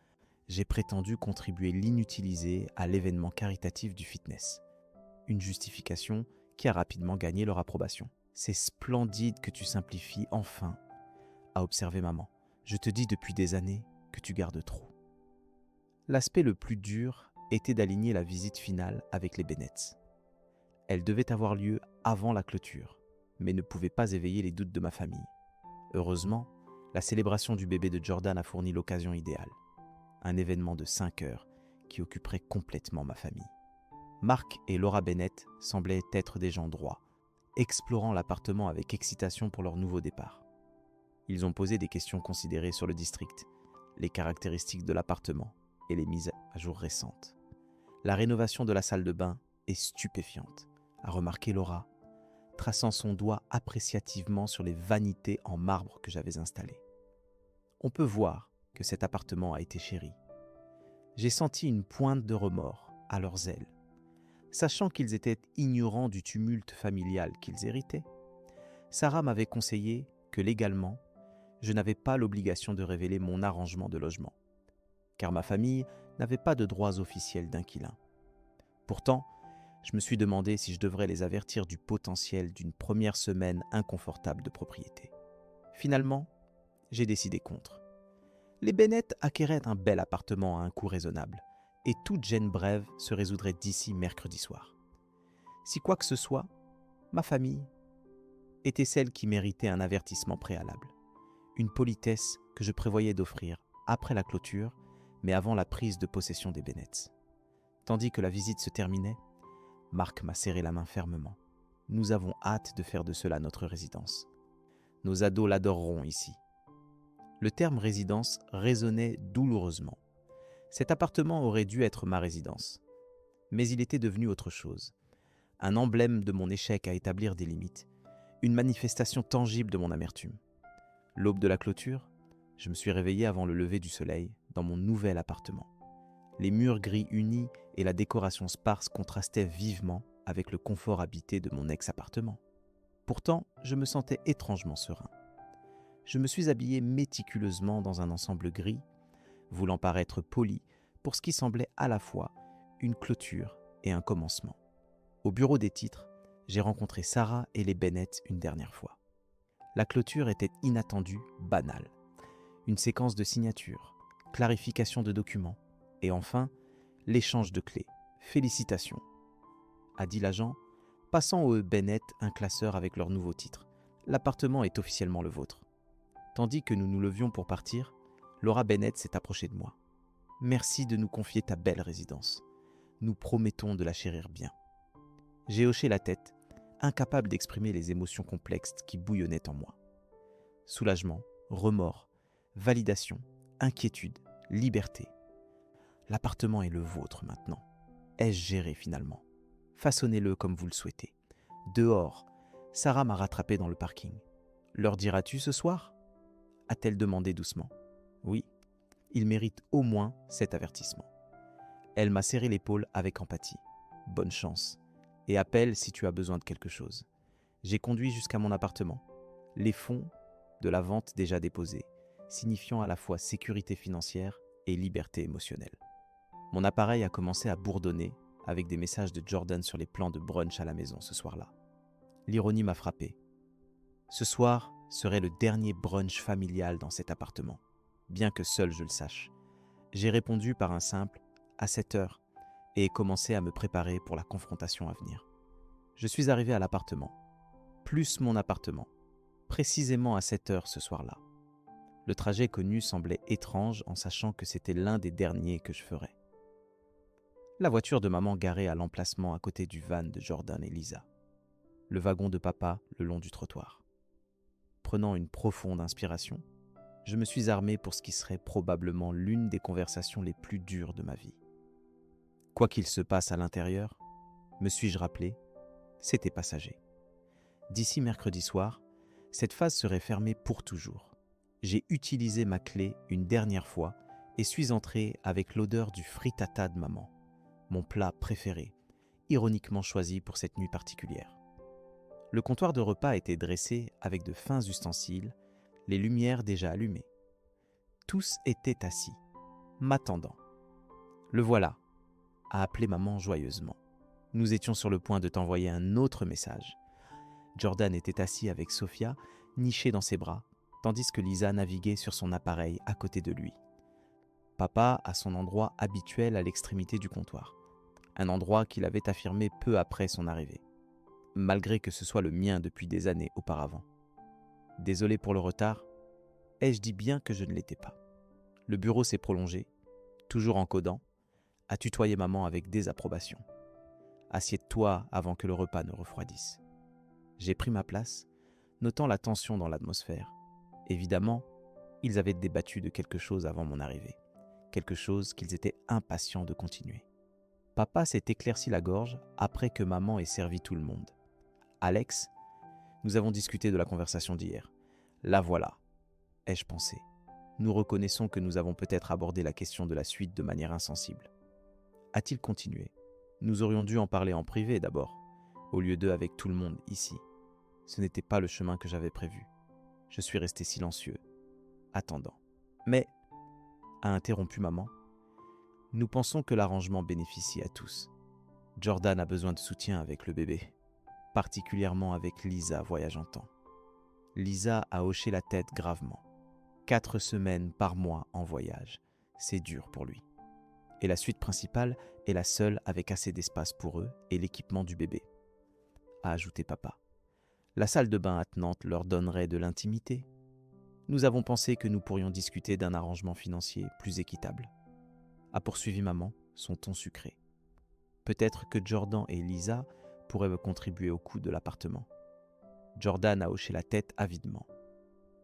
j'ai prétendu contribuer l'inutilisé à l'événement caritatif du fitness. Une justification qui a rapidement gagné leur approbation. « C'est splendide que tu simplifies enfin », a observé maman. « Je te dis depuis des années que tu gardes trop. » L'aspect le plus dur était d'aligner la visite finale avec les Bennett. Elle devait avoir lieu avant la clôture, mais ne pouvait pas éveiller les doutes de ma famille. Heureusement, la célébration du bébé de Jordan a fourni l'occasion idéale. Un événement de 5 heures qui occuperait complètement ma famille. Mark et Laura Bennett semblaient être des gens droits, explorant l'appartement avec excitation pour leur nouveau départ. Ils ont posé des questions considérées sur le district, les caractéristiques de l'appartement et les mises à jour récentes. La rénovation de la salle de bain est stupéfiante, a remarqué Laura, traçant son doigt appréciativement sur les vanités en marbre que j'avais installées. On peut voir que cet appartement a été chéri. J'ai senti une pointe de remords à leurs ailes. Sachant qu'ils étaient ignorants du tumulte familial qu'ils héritaient, Sarah m'avait conseillé que légalement, je n'avais pas l'obligation de révéler mon arrangement de logement, car ma famille n'avait pas de droits officiels d'inquilin. Pourtant, je me suis demandé si je devrais les avertir du potentiel d'une première semaine inconfortable de propriété. Finalement, j'ai décidé contre. Les Bennett acquéraient un bel appartement à un coût raisonnable, et toute gêne brève se résoudrait d'ici mercredi soir. Si quoi que ce soit, ma famille était celle qui méritait un avertissement préalable, une politesse que je prévoyais d'offrir après la clôture, mais avant la prise de possession des Bennett. Tandis que la visite se terminait, Mark m'a serré la main fermement. Nous avons hâte de faire de cela notre résidence. Nos ados l'adoreront ici. Le terme résidence résonnait douloureusement. Cet appartement aurait dû être ma résidence. Mais il était devenu autre chose. Un emblème de mon échec à établir des limites. Une manifestation tangible de mon amertume. L'aube de la clôture, je me suis réveillé avant le lever du soleil dans mon nouvel appartement. Les murs gris unis et la décoration sparse contrastaient vivement avec le confort habité de mon ex-appartement. Pourtant, je me sentais étrangement serein. Je me suis habillé méticuleusement dans un ensemble gris, voulant paraître poli pour ce qui semblait à la fois une clôture et un commencement. Au bureau des titres, j'ai rencontré Sarah et les Bennett une dernière fois. La clôture était inattendue, banale. Une séquence de signatures, clarification de documents et enfin, l'échange de clés. Félicitations, a dit l'agent, passant aux Bennett un classeur avec leur nouveau titre. L'appartement est officiellement le vôtre. Tandis que nous nous levions pour partir, Laura Bennett s'est approchée de moi. « Merci de nous confier ta belle résidence. Nous promettons de la chérir bien. » J'ai hoché la tête, incapable d'exprimer les émotions complexes qui bouillonnaient en moi. Soulagement, remords, validation, inquiétude, liberté. L'appartement est le vôtre maintenant. Ai-je géré finalement ? Façonnez-le comme vous le souhaitez. Dehors, Sarah m'a rattrapé dans le parking. Leur diras-tu ce soir ? A-t-elle demandé doucement. Oui, il mérite au moins cet avertissement. Elle m'a serré l'épaule avec empathie. Bonne chance. Et appelle si tu as besoin de quelque chose. J'ai conduit jusqu'à mon appartement. Les fonds de la vente déjà déposés, signifiant à la fois sécurité financière et liberté émotionnelle. Mon appareil a commencé à bourdonner avec des messages de Jordan sur les plans de brunch à la maison ce soir-là. L'ironie m'a frappé. Ce soir serait le dernier brunch familial dans cet appartement, bien que seul je le sache. J'ai répondu par un simple « à 7 heures » et ai commencé à me préparer pour la confrontation à venir. Je suis arrivé à l'appartement, plus mon appartement, précisément à 7 heures ce soir-là. Le trajet connu semblait étrange en sachant que c'était l'un des derniers que je ferais. La voiture de maman garée à l'emplacement à côté du van de Jordan et Lisa. Le wagon de papa le long du trottoir. Prenant une profonde inspiration, je me suis armé pour ce qui serait probablement l'une des conversations les plus dures de ma vie. Quoi qu'il se passe à l'intérieur, me suis-je rappelé, c'était passager. D'ici mercredi soir, cette phase serait fermée pour toujours. J'ai utilisé ma clé une dernière fois et suis entré avec l'odeur du frittata de maman, mon plat préféré, ironiquement choisi pour cette nuit particulière. Le comptoir de repas était dressé avec de fins ustensiles, les lumières déjà allumées. Tous étaient assis, m'attendant. Le voilà, a appelé maman joyeusement. Nous étions sur le point de t'envoyer un autre message. Jordan était assis avec Sophia, nichée dans ses bras, tandis que Lisa naviguait sur son appareil à côté de lui. Papa à son endroit habituel à l'extrémité du comptoir, un endroit qu'il avait affirmé peu après son arrivée, malgré que ce soit le mien depuis des années auparavant. Désolé pour le retard, ai-je dit bien que je ne l'étais pas. Le bureau s'est prolongé, toujours en codant, à tutoyer maman avec désapprobation. Assieds-toi avant que le repas ne refroidisse. J'ai pris ma place, notant la tension dans l'atmosphère. Évidemment, ils avaient débattu de quelque chose avant mon arrivée, quelque chose qu'ils étaient impatients de continuer. Papa s'est éclairci la gorge après que maman ait servi tout le monde. Alex, nous avons discuté de la conversation d'hier. La voilà, ai-je pensé. Nous reconnaissons que nous avons peut-être abordé la question de la suite de manière insensible. A-t-il continué ? Nous aurions dû en parler en privé d'abord, au lieu d'eux avec tout le monde ici. Ce n'était pas le chemin que j'avais prévu. Je suis resté silencieux, attendant. Mais, a interrompu maman, nous pensons que l'arrangement bénéficie à tous. Jordan a besoin de soutien avec le bébé, particulièrement avec Lisa voyageant tant. Lisa a hoché la tête gravement. 4 semaines par mois en voyage, c'est dur pour lui. Et la suite principale est la seule avec assez d'espace pour eux et l'équipement du bébé, a ajouté papa. La salle de bain attenante leur donnerait de l'intimité. Nous avons pensé que nous pourrions discuter d'un arrangement financier plus équitable, a poursuivi maman, son ton sucré. Peut-être que Jordan et Lisa pourraient me contribuer au coût de l'appartement. Jordan a hoché la tête avidement.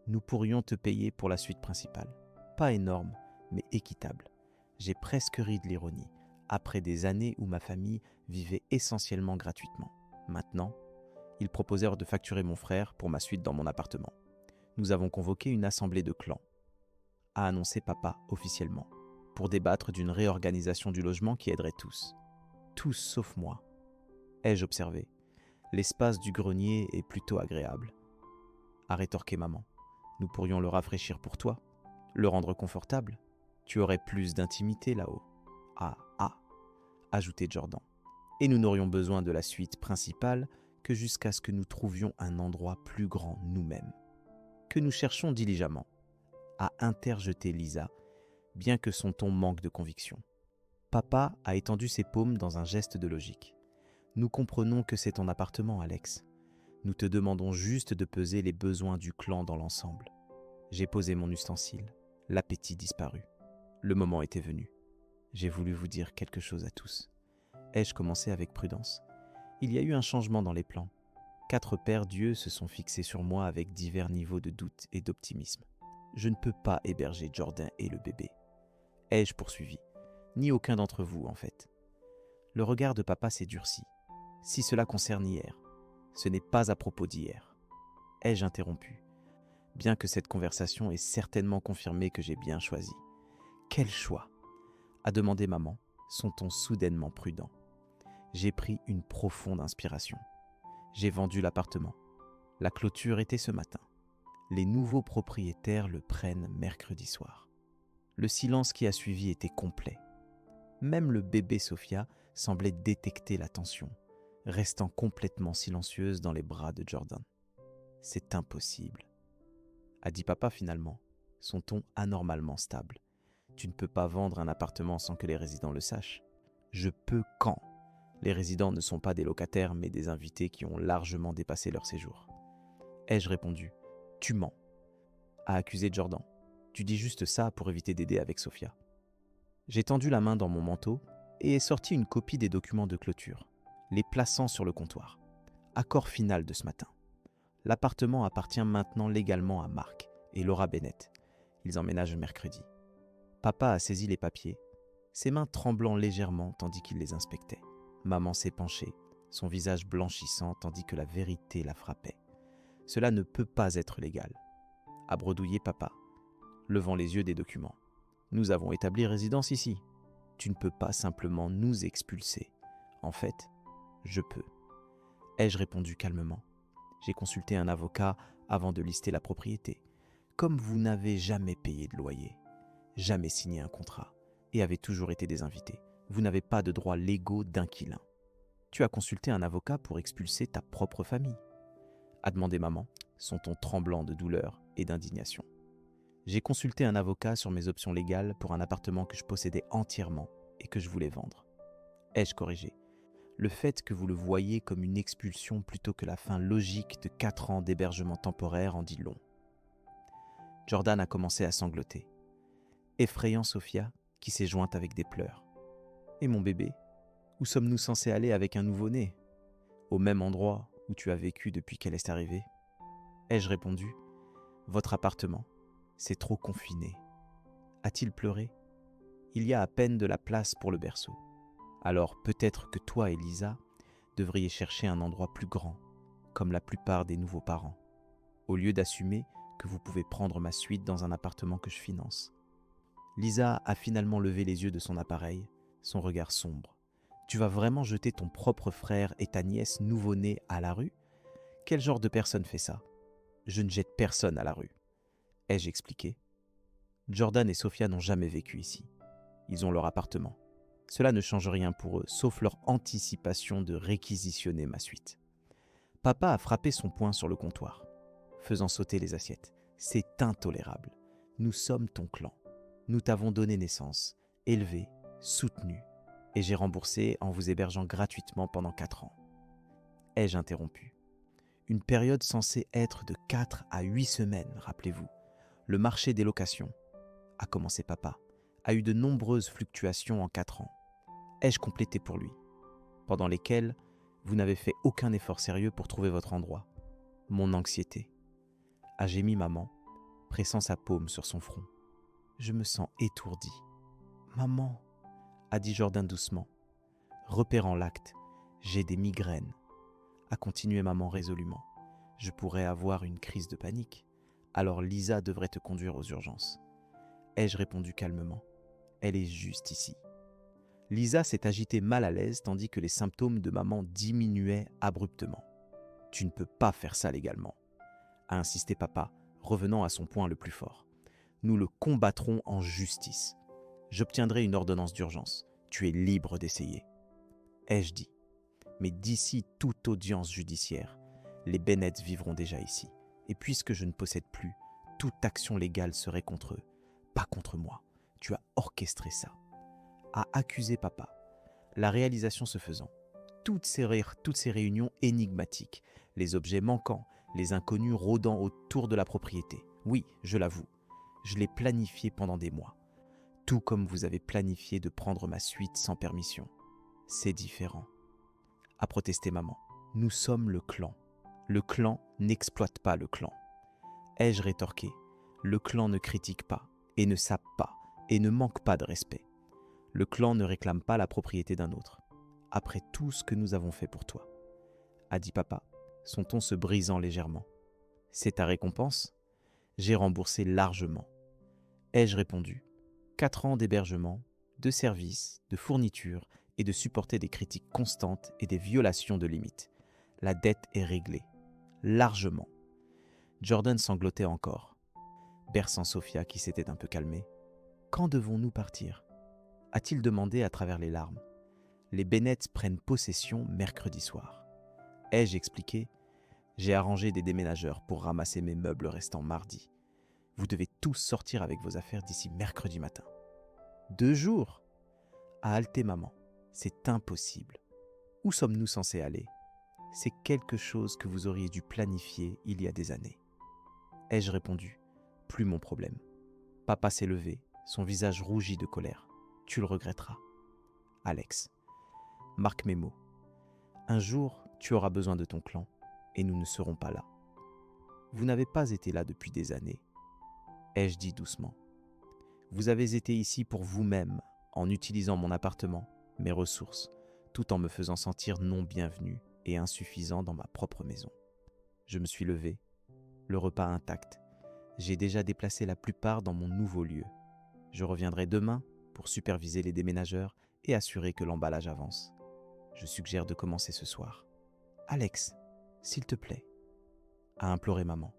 Nous pourrions te payer pour la suite principale. Pas énorme, mais équitable. J'ai presque ri de l'ironie, après des années où ma famille vivait essentiellement gratuitement. Maintenant, ils proposèrent de facturer mon frère pour ma suite dans mon appartement. Nous avons convoqué une assemblée de clans, a annoncé papa officiellement, pour débattre d'une réorganisation du logement qui aiderait tous. Tous sauf moi, ai-je observé. L'espace du grenier est plutôt agréable, a rétorqué maman. Nous pourrions le rafraîchir pour toi, le rendre confortable. Tu aurais plus d'intimité là-haut. Ah, ajoutait Jordan. Et nous n'aurions besoin de la suite principale que jusqu'à ce que nous trouvions un endroit plus grand nous-mêmes, que nous cherchons diligemment, a interjeté Lisa, bien que son ton manque de conviction. Papa a étendu ses paumes dans un geste de logique. Nous comprenons que c'est ton appartement, Alex. Nous te demandons juste de peser les besoins du clan dans l'ensemble. J'ai posé mon ustensile. L'appétit disparut. Le moment était venu. J'ai voulu vous dire quelque chose à tous. Ai-je commencé avec prudence ? Il y a eu un changement dans les plans. 4 paires d'yeux se sont fixés sur moi avec divers niveaux de doute et d'optimisme. Je ne peux pas héberger Jordan et le bébé. Ai-je poursuivi ? Ni aucun d'entre vous, en fait. Le regard de papa s'est durci. Si cela concerne hier, ce n'est pas à propos d'hier. Ai-je interrompu, bien que cette conversation ait certainement confirmé que j'ai bien choisi. Quel choix, a demandé maman, son ton soudainement prudent. J'ai pris une profonde inspiration. J'ai vendu l'appartement. La clôture était ce matin. Les nouveaux propriétaires le prennent mercredi soir. Le silence qui a suivi était complet. Même le bébé Sophia semblait détecter la tension, restant complètement silencieuse dans les bras de Jordan. C'est impossible, a dit papa finalement, son ton anormalement stable. Tu ne peux pas vendre un appartement sans que les résidents le sachent. Je peux quand les résidents ne sont pas des locataires mais des invités qui ont largement dépassé leur séjour. Ai-je répondu, tu mens, a accusé Jordan. Tu dis juste ça pour éviter d'aider avec Sophia. J'ai tendu la main dans mon manteau et ai sorti une copie des documents de clôture, les plaçant sur le comptoir. Accord final de ce matin. L'appartement appartient maintenant légalement à Mark et Laura Bennett. Ils emménagent mercredi. Papa a saisi les papiers, ses mains tremblant légèrement tandis qu'il les inspectait. Maman s'est penchée, son visage blanchissant tandis que la vérité la frappait. Cela ne peut pas être légal, a bredouillé papa, levant les yeux des documents. Nous avons établi résidence ici. Tu ne peux pas simplement nous expulser. En fait, je peux. Ai-je répondu calmement. J'ai consulté un avocat avant de lister la propriété. Comme vous n'avez jamais payé de loyer, jamais signé un contrat et avez toujours été des invités, vous n'avez pas de droits légaux d'inquilin. Tu as consulté un avocat pour expulser ta propre famille, a demandé maman, son ton tremblant de douleur et d'indignation. J'ai consulté un avocat sur mes options légales pour un appartement que je possédais entièrement et que je voulais vendre. Ai-je corrigé. Le fait que vous le voyiez comme une expulsion plutôt que la fin logique de 4 ans d'hébergement temporaire en dit long. Jordan a commencé à sangloter, effrayant Sophia qui s'est jointe avec des pleurs. Et mon bébé, où sommes-nous censés aller avec un nouveau-né? Au même endroit où tu as vécu depuis qu'elle est arrivée? Ai-je répondu, votre appartement, c'est trop confiné. A-t-il pleuré? Il y a à peine de la place pour le berceau. Alors peut-être que toi et Lisa devriez chercher un endroit plus grand, comme la plupart des nouveaux parents, au lieu d'assumer que vous pouvez prendre ma suite dans un appartement que je finance. Lisa a finalement levé les yeux de son appareil, son regard sombre. Tu vas vraiment jeter ton propre frère et ta nièce nouveau-née à la rue? Quel genre de personne fait ça? Je ne jette personne à la rue. Ai-je expliqué? Jordan et Sophia n'ont jamais vécu ici. Ils ont leur appartement. Cela ne change rien pour eux, sauf leur anticipation de réquisitionner ma suite. Papa a frappé son poing sur le comptoir, faisant sauter les assiettes. C'est intolérable. Nous sommes ton clan. Nous t'avons donné naissance, élevé, soutenu, et j'ai remboursé en vous hébergeant gratuitement pendant 4 ans. Ai-je interrompu? Une période censée être de 4 à 8 semaines, rappelez-vous. Le marché des locations, a commencé papa, a eu de nombreuses fluctuations en 4 ans. Ai-je complété pour lui, pendant lesquelles vous n'avez fait aucun effort sérieux pour trouver votre endroit. Mon anxiété, a gémi maman, pressant sa paume sur son front. Je me sens étourdi. Maman, a dit Jordan doucement, repérant l'acte, j'ai des migraines, a continué maman résolument. Je pourrais avoir une crise de panique, alors Lisa devrait te conduire aux urgences. Ai-je répondu calmement, elle est juste ici. Lisa s'est agitée mal à l'aise tandis que les symptômes de maman diminuaient abruptement. Tu ne peux pas faire ça légalement, a insisté papa, revenant à son point le plus fort. Nous le combattrons en justice. J'obtiendrai une ordonnance d'urgence. Tu es libre d'essayer. Ai-je dit. Mais d'ici toute audience judiciaire, les Bennett vivront déjà ici. Et puisque je ne possède plus, toute action légale serait contre eux, pas contre moi. Tu as orchestré ça, a accusé papa. La réalisation se faisant, toutes ces réunions énigmatiques, les objets manquants, les inconnus rôdant autour de la propriété. Oui, je l'avoue, je l'ai planifié pendant des mois. Tout comme vous avez planifié de prendre ma suite sans permission. C'est différent, a protesté maman. Nous sommes le clan. Le clan n'exploite pas le clan. Ai-je rétorqué, le clan ne critique pas, et ne sape pas, et ne manque pas de respect. Le clan ne réclame pas la propriété d'un autre. Après tout ce que nous avons fait pour toi, a dit papa, son ton se brisant légèrement. C'est ta récompense ? J'ai remboursé largement. Ai-je répondu ? 4 ans d'hébergement, de services, de fournitures et de supporter des critiques constantes et des violations de limites. La dette est réglée. Largement. Jordan sanglotait encore, berçant Sophia qui s'était un peu calmée. Quand devons-nous partir ? A-t-il demandé à travers les larmes. Les Bennett prennent possession mercredi soir. Ai-je expliqué ? J'ai arrangé des déménageurs pour ramasser mes meubles restants mardi. Vous devez tous sortir avec vos affaires d'ici mercredi matin. 2 jours ? A haleté maman. C'est impossible. Où sommes-nous censés aller ? C'est quelque chose que vous auriez dû planifier il y a des années. Ai-je répondu ? Plus mon problème. Papa s'est levé, son visage rougi de colère. Tu le regretteras. Alex. Marque mes mots. Un jour, tu auras besoin de ton clan et nous ne serons pas là. Vous n'avez pas été là depuis des années. Ai-je dit doucement. Vous avez été ici pour vous-même, en utilisant mon appartement, mes ressources, tout en me faisant sentir non bienvenu et insuffisant dans ma propre maison. Je me suis levé, le repas intact. J'ai déjà déplacé la plupart dans mon nouveau lieu. Je reviendrai demain pour superviser les déménageurs et assurer que l'emballage avance. Je suggère de commencer ce soir. Alex, s'il te plaît, a imploré maman,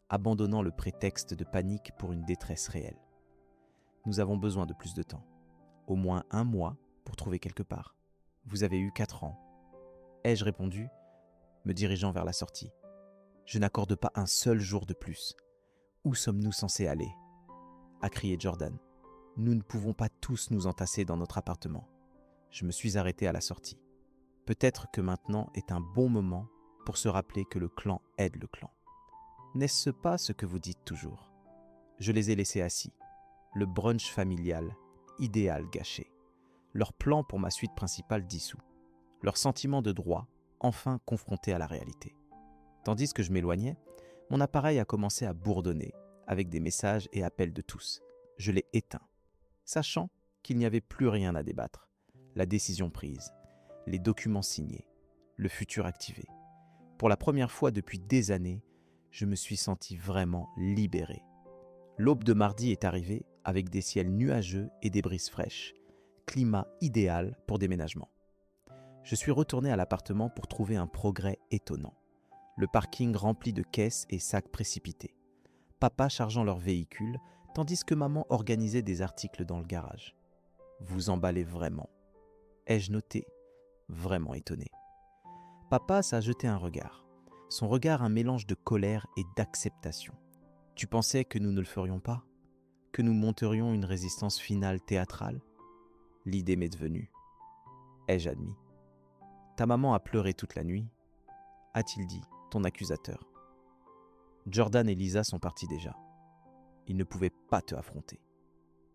abandonnant le prétexte de panique pour une détresse réelle. Nous avons besoin de plus de temps, au moins 1 mois pour trouver quelque part. Vous avez eu 4 ans. Ai-je répondu, me dirigeant vers la sortie. Je n'accorde pas un seul jour de plus. Où sommes-nous censés aller ? A crié Jordan. Nous ne pouvons pas tous nous entasser dans notre appartement. Je me suis arrêté à la sortie. Peut-être que maintenant est un bon moment pour se rappeler que le clan aide le clan. N'est-ce pas ce que vous dites toujours ? Je les ai laissés assis. Le brunch familial, idéal gâché. Leur plan pour ma suite principale dissous. Leur sentiment de droit, enfin confronté à la réalité. Tandis que je m'éloignais, mon appareil a commencé à bourdonner, avec des messages et appels de tous. Je l'ai éteint, sachant qu'il n'y avait plus rien à débattre. La décision prise, les documents signés, le futur activé. Pour la première fois depuis des années, je me suis senti vraiment libéré. L'aube de mardi est arrivée avec des ciels nuageux et des brises fraîches. Climat idéal pour déménagement. Je suis retourné à l'appartement pour trouver un progrès étonnant. Le parking rempli de caisses et sacs précipités. Papa chargeant leur véhicule, tandis que maman organisait des articles dans le garage. Vous emballez vraiment. Ai-je noté, vraiment étonné. Papa s'est jeté un regard. Son regard un mélange de colère et d'acceptation. Tu pensais que nous ne le ferions pas ? Que nous monterions une résistance finale théâtrale ? L'idée m'est devenue. Ai-je admis ? Ta maman a pleuré toute la nuit, a-t-il dit, ton accusateur. Jordan et Lisa sont partis déjà. Ils ne pouvaient pas te affronter.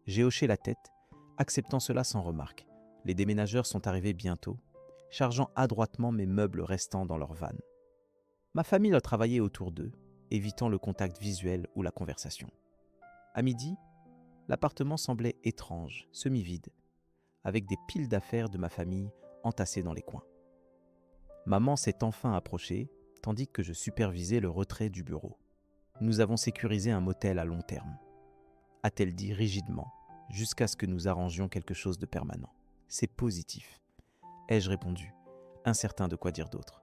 J'ai hoché la tête, acceptant cela sans remarque. Les déménageurs sont arrivés bientôt, chargeant adroitement mes meubles restants dans leur van. Ma famille a travaillé autour d'eux, évitant le contact visuel ou la conversation. À midi, l'appartement semblait étrange, semi-vide, avec des piles d'affaires de ma famille entassées dans les coins. Maman s'est enfin approchée, tandis que je supervisais le retrait du bureau. Nous avons sécurisé un motel à long terme, a-t-elle dit rigidement, jusqu'à ce que nous arrangions quelque chose de permanent. C'est positif, ai-je répondu, incertain de quoi dire d'autre.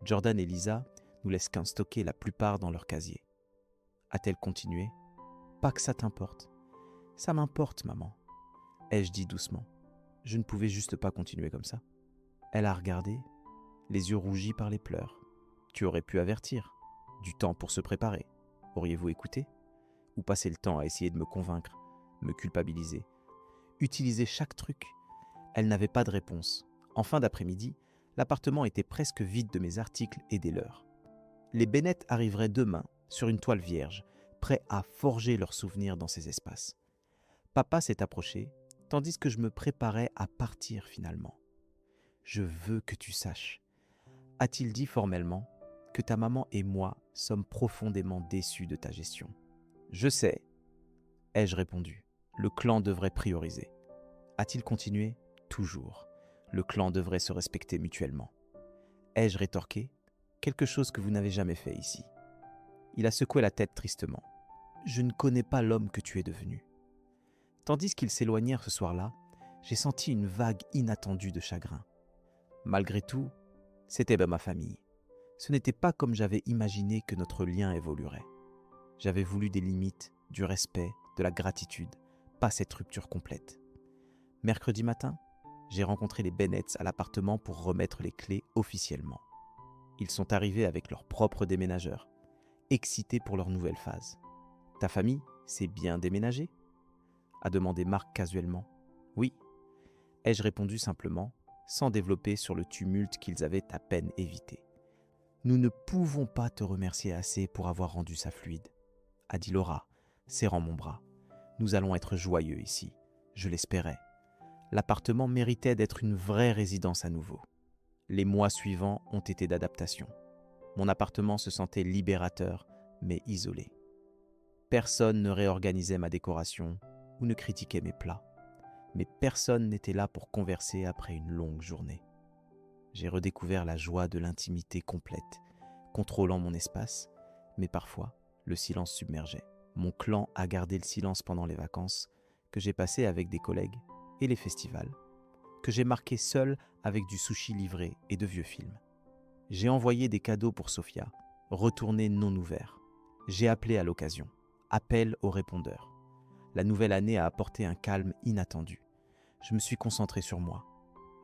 Jordan et Lisa nous laissent qu'un stocker la plupart dans leur casier. A-t-elle continué ? Pas que ça t'importe. Ça m'importe, maman, ai-je dit doucement. Je ne pouvais juste pas continuer comme ça. Elle a regardé, les yeux rougis par les pleurs. Tu aurais pu avertir. Du temps pour se préparer. Auriez-vous écouté ? Ou passé le temps à essayer de me convaincre, me culpabiliser, utiliser chaque truc ? Elle n'avait pas de réponse. En fin d'après-midi, l'appartement était presque vide de mes articles et des leurs. Les Bennett arriveraient demain sur une toile vierge, prêts à forger leurs souvenirs dans ces espaces. Papa s'est approché, tandis que je me préparais à partir finalement. Je veux que tu saches, a-t-il dit formellement, que ta maman et moi sommes profondément déçus de ta gestion. Je sais, ai-je répondu. Le clan devrait prioriser. A-t-il continué ? Toujours. Le clan devrait se respecter mutuellement. ai-je rétorqué, quelque chose que vous n'avez jamais fait ici. Il a secoué la tête tristement. Je ne connais pas l'homme que tu es devenu. Tandis qu'ils s'éloignèrent ce soir-là, j'ai senti une vague inattendue de chagrin. Malgré tout, c'était ma famille. Ce n'était pas comme j'avais imaginé que notre lien évoluerait. J'avais voulu des limites, du respect, de la gratitude, pas cette rupture complète. Mercredi matin, j'ai rencontré les Bennetts à l'appartement pour remettre les clés officiellement. Ils sont arrivés avec leurs propres déménageurs, excités pour leur nouvelle phase. « Ta famille s'est bien déménagée ?» a demandé Marc casuellement. « Oui », ai-je répondu simplement, sans développer sur le tumulte qu'ils avaient à peine évité. « Nous ne pouvons pas te remercier assez pour avoir rendu ça fluide, » a dit Laura, serrant mon bras. « Nous allons être joyeux ici, je l'espérais. L'appartement méritait d'être une vraie résidence à nouveau. » Les mois suivants ont été d'adaptation. Mon appartement se sentait libérateur, mais isolé. Personne ne réorganisait ma décoration ou ne critiquait mes plats. Mais personne n'était là pour converser après une longue journée. J'ai redécouvert la joie de l'intimité complète, contrôlant mon espace, mais parfois, le silence submergeait. Mon clan a gardé le silence pendant les vacances, que j'ai passées avec des collègues, et les festivals, que j'ai marqué seul avec du sushi livré et de vieux films. J'ai envoyé des cadeaux pour Sophia, retournés non ouverts. J'ai appelé à l'occasion, appel au répondeur. La nouvelle année a apporté un calme inattendu. Je me suis concentré sur moi,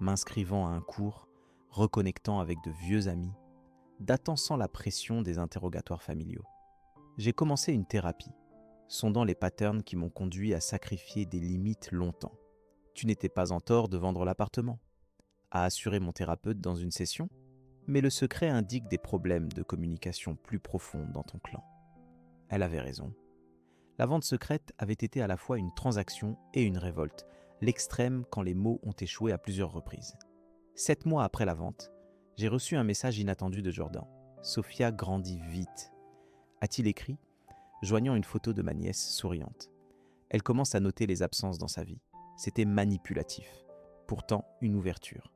m'inscrivant à un cours, reconnectant avec de vieux amis, datant sans la pression des interrogatoires familiaux. J'ai commencé une thérapie, sondant les patterns qui m'ont conduit à sacrifier des limites longtemps. Tu n'étais pas en tort de vendre l'appartement, a assuré mon thérapeute dans une session, mais le secret indique des problèmes de communication plus profonds dans ton clan. Elle avait raison. La vente secrète avait été à la fois une transaction et une révolte, l'extrême quand les mots ont échoué à plusieurs reprises. 7 mois après la vente, j'ai reçu un message inattendu de Jordan. « Sophia grandit vite », a-t-il écrit, joignant une photo de ma nièce souriante. Elle commence à noter les absences dans sa vie. C'était manipulatif, pourtant une ouverture.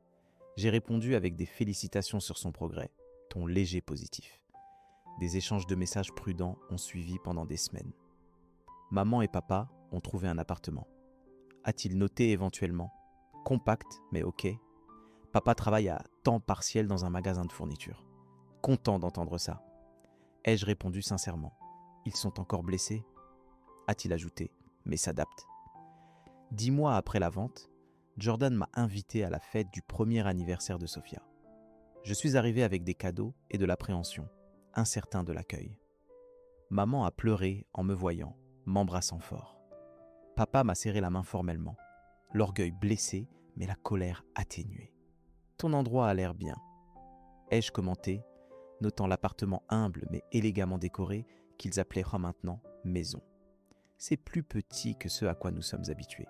J'ai répondu avec des félicitations sur son progrès, ton léger positif. Des échanges de messages prudents ont suivi pendant des semaines. Maman et papa ont trouvé un appartement. A-t-il noté éventuellement ? Compact, mais ok. Papa travaille à temps partiel dans un magasin de fourniture. Content d'entendre ça. Ai-je répondu sincèrement ? Ils sont encore blessés ? A-t-il ajouté, mais s'adapte. 10 mois après la vente, Jordan m'a invité à la fête du premier anniversaire de Sophia. Je suis arrivé avec des cadeaux et de l'appréhension, incertain de l'accueil. Maman a pleuré en me voyant, m'embrassant fort. Papa m'a serré la main formellement, l'orgueil blessé, mais la colère atténuée. « Ton endroit a l'air bien », ai-je commenté, notant l'appartement humble mais élégamment décoré qu'ils appelaient maintenant « maison ». C'est plus petit que ce à quoi nous sommes habitués,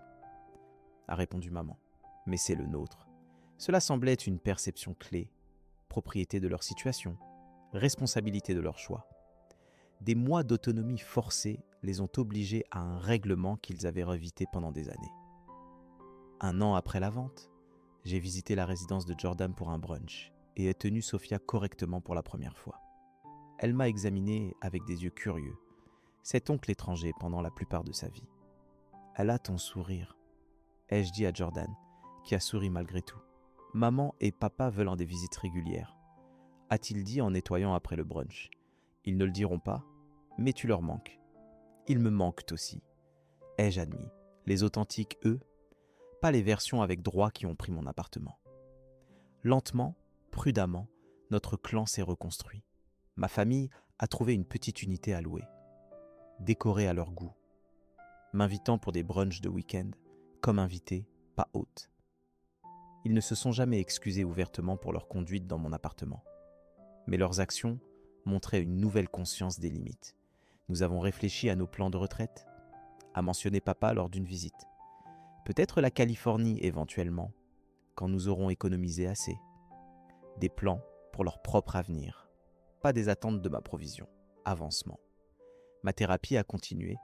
a répondu maman. Mais c'est le nôtre. Cela semblait une perception clé, propriété de leur situation, responsabilité de leur choix. Des mois d'autonomie forcée les ont obligés à un règlement qu'ils avaient revité pendant des années. 1 an après la vente, j'ai visité la résidence de Jordan pour un brunch et ai tenu Sophia correctement pour la première fois. Elle m'a examiné avec des yeux curieux, cet oncle étranger pendant la plupart de sa vie. « Elle a ton sourire », ai-je dit à Jordan, qui a souri malgré tout. « Maman et papa veulent en des visites régulières », a-t-il dit en nettoyant après le brunch. « Ils ne le diront pas, mais tu leur manques. »« Ils me manquent aussi », ai-je admis. Les authentiques, eux, pas les versions avec droit qui ont pris mon appartement. Lentement, prudemment, notre clan s'est reconstruit. Ma famille a trouvé une petite unité à louer, décorée à leur goût, m'invitant pour des brunchs de week-end, comme invité, pas hôte. Ils ne se sont jamais excusés ouvertement pour leur conduite dans mon appartement. Mais leurs actions montraient une nouvelle conscience des limites. Nous avons réfléchi à nos plans de retraite, a mentionné papa lors d'une visite. Peut-être la Californie éventuellement, quand nous aurons économisé assez. Des plans pour leur propre avenir, pas des attentes de ma provision, avancement. Ma thérapie a continué,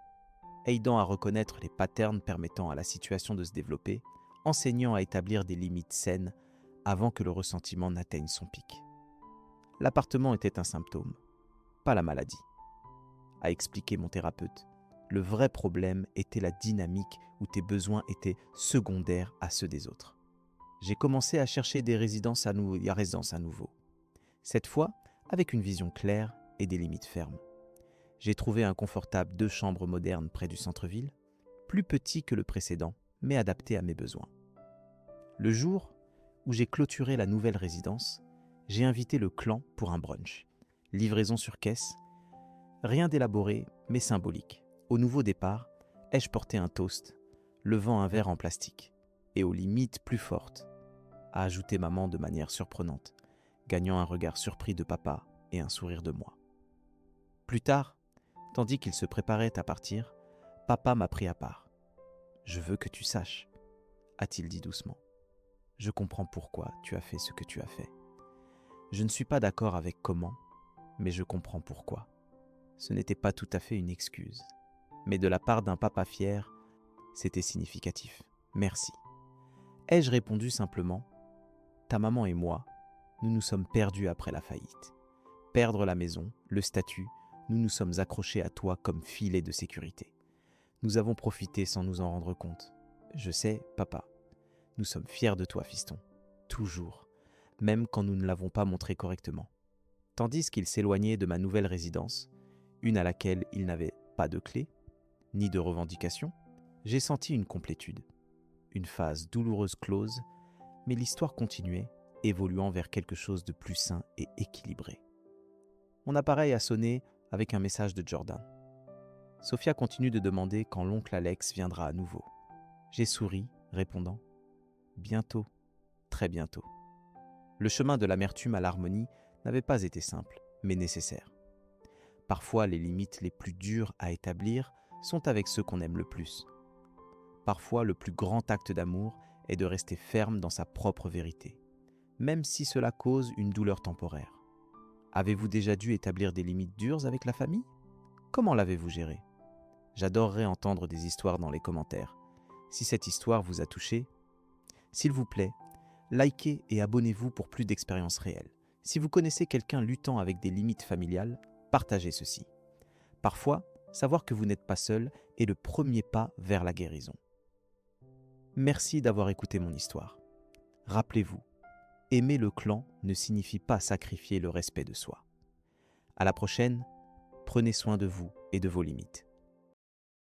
aidant à reconnaître les patterns permettant à la situation de se développer, enseignant à établir des limites saines avant que le ressentiment n'atteigne son pic. L'appartement était un symptôme, pas la maladie. A expliqué mon thérapeute. Le vrai problème était la dynamique où tes besoins étaient secondaires à ceux des autres. J'ai commencé à chercher des résidences à nouveau. Cette fois, avec une vision claire et des limites fermes. J'ai trouvé un confortable 2 chambres modernes près du centre-ville, plus petit que le précédent, mais adapté à mes besoins. Le jour où j'ai clôturé la nouvelle résidence, j'ai invité le clan pour un brunch. Livraison sur caisse, rien d'élaboré, mais symbolique. Au nouveau départ, ai-je porté un toast, levant un verre en plastique, et aux limites plus fortes, a ajouté maman de manière surprenante, gagnant un regard surpris de papa et un sourire de moi. Plus tard, tandis qu'il se préparait à partir, papa m'a pris à part. « Je veux que tu saches, a-t-il dit doucement. Je comprends pourquoi tu as fait ce que tu as fait. Je ne suis pas d'accord avec comment, mais je comprends pourquoi. Ce n'était pas tout à fait une excuse, mais de la part d'un papa fier, c'était significatif. Merci. Ai-je répondu simplement ? Ta maman et moi, nous nous sommes perdus après la faillite. Perdre la maison, le statut, nous nous sommes accrochés à toi comme filet de sécurité. Nous avons profité sans nous en rendre compte. Je sais, papa, nous sommes fiers de toi, fiston. Toujours, même quand nous ne l'avons pas montré correctement. » Tandis qu'il s'éloignait de ma nouvelle résidence, une à laquelle il n'avait pas de clé, ni de revendication, j'ai senti une complétude. Une phase douloureuse close, mais l'histoire continuait, évoluant vers quelque chose de plus sain et équilibré. Mon appareil a sonné avec un message de Jordan. Sophia continue de demander quand l'oncle Alex viendra à nouveau. J'ai souri, répondant « Bientôt, très bientôt ». Le chemin de l'amertume à l'harmonie n'avait pas été simple, mais nécessaire. Parfois, les limites les plus dures à établir sont avec ceux qu'on aime le plus. Parfois, le plus grand acte d'amour est de rester ferme dans sa propre vérité, même si cela cause une douleur temporaire. Avez-vous déjà dû établir des limites dures avec la famille ? Comment l'avez-vous géré ? J'adorerais entendre des histoires dans les commentaires. Si cette histoire vous a touché, s'il vous plaît, likez et abonnez-vous pour plus d'expériences réelles. Si vous connaissez quelqu'un luttant avec des limites familiales, partagez ceci. Parfois, savoir que vous n'êtes pas seul est le premier pas vers la guérison. Merci d'avoir écouté mon histoire. Rappelez-vous, aimer le clan ne signifie pas sacrifier le respect de soi. À la prochaine, prenez soin de vous et de vos limites.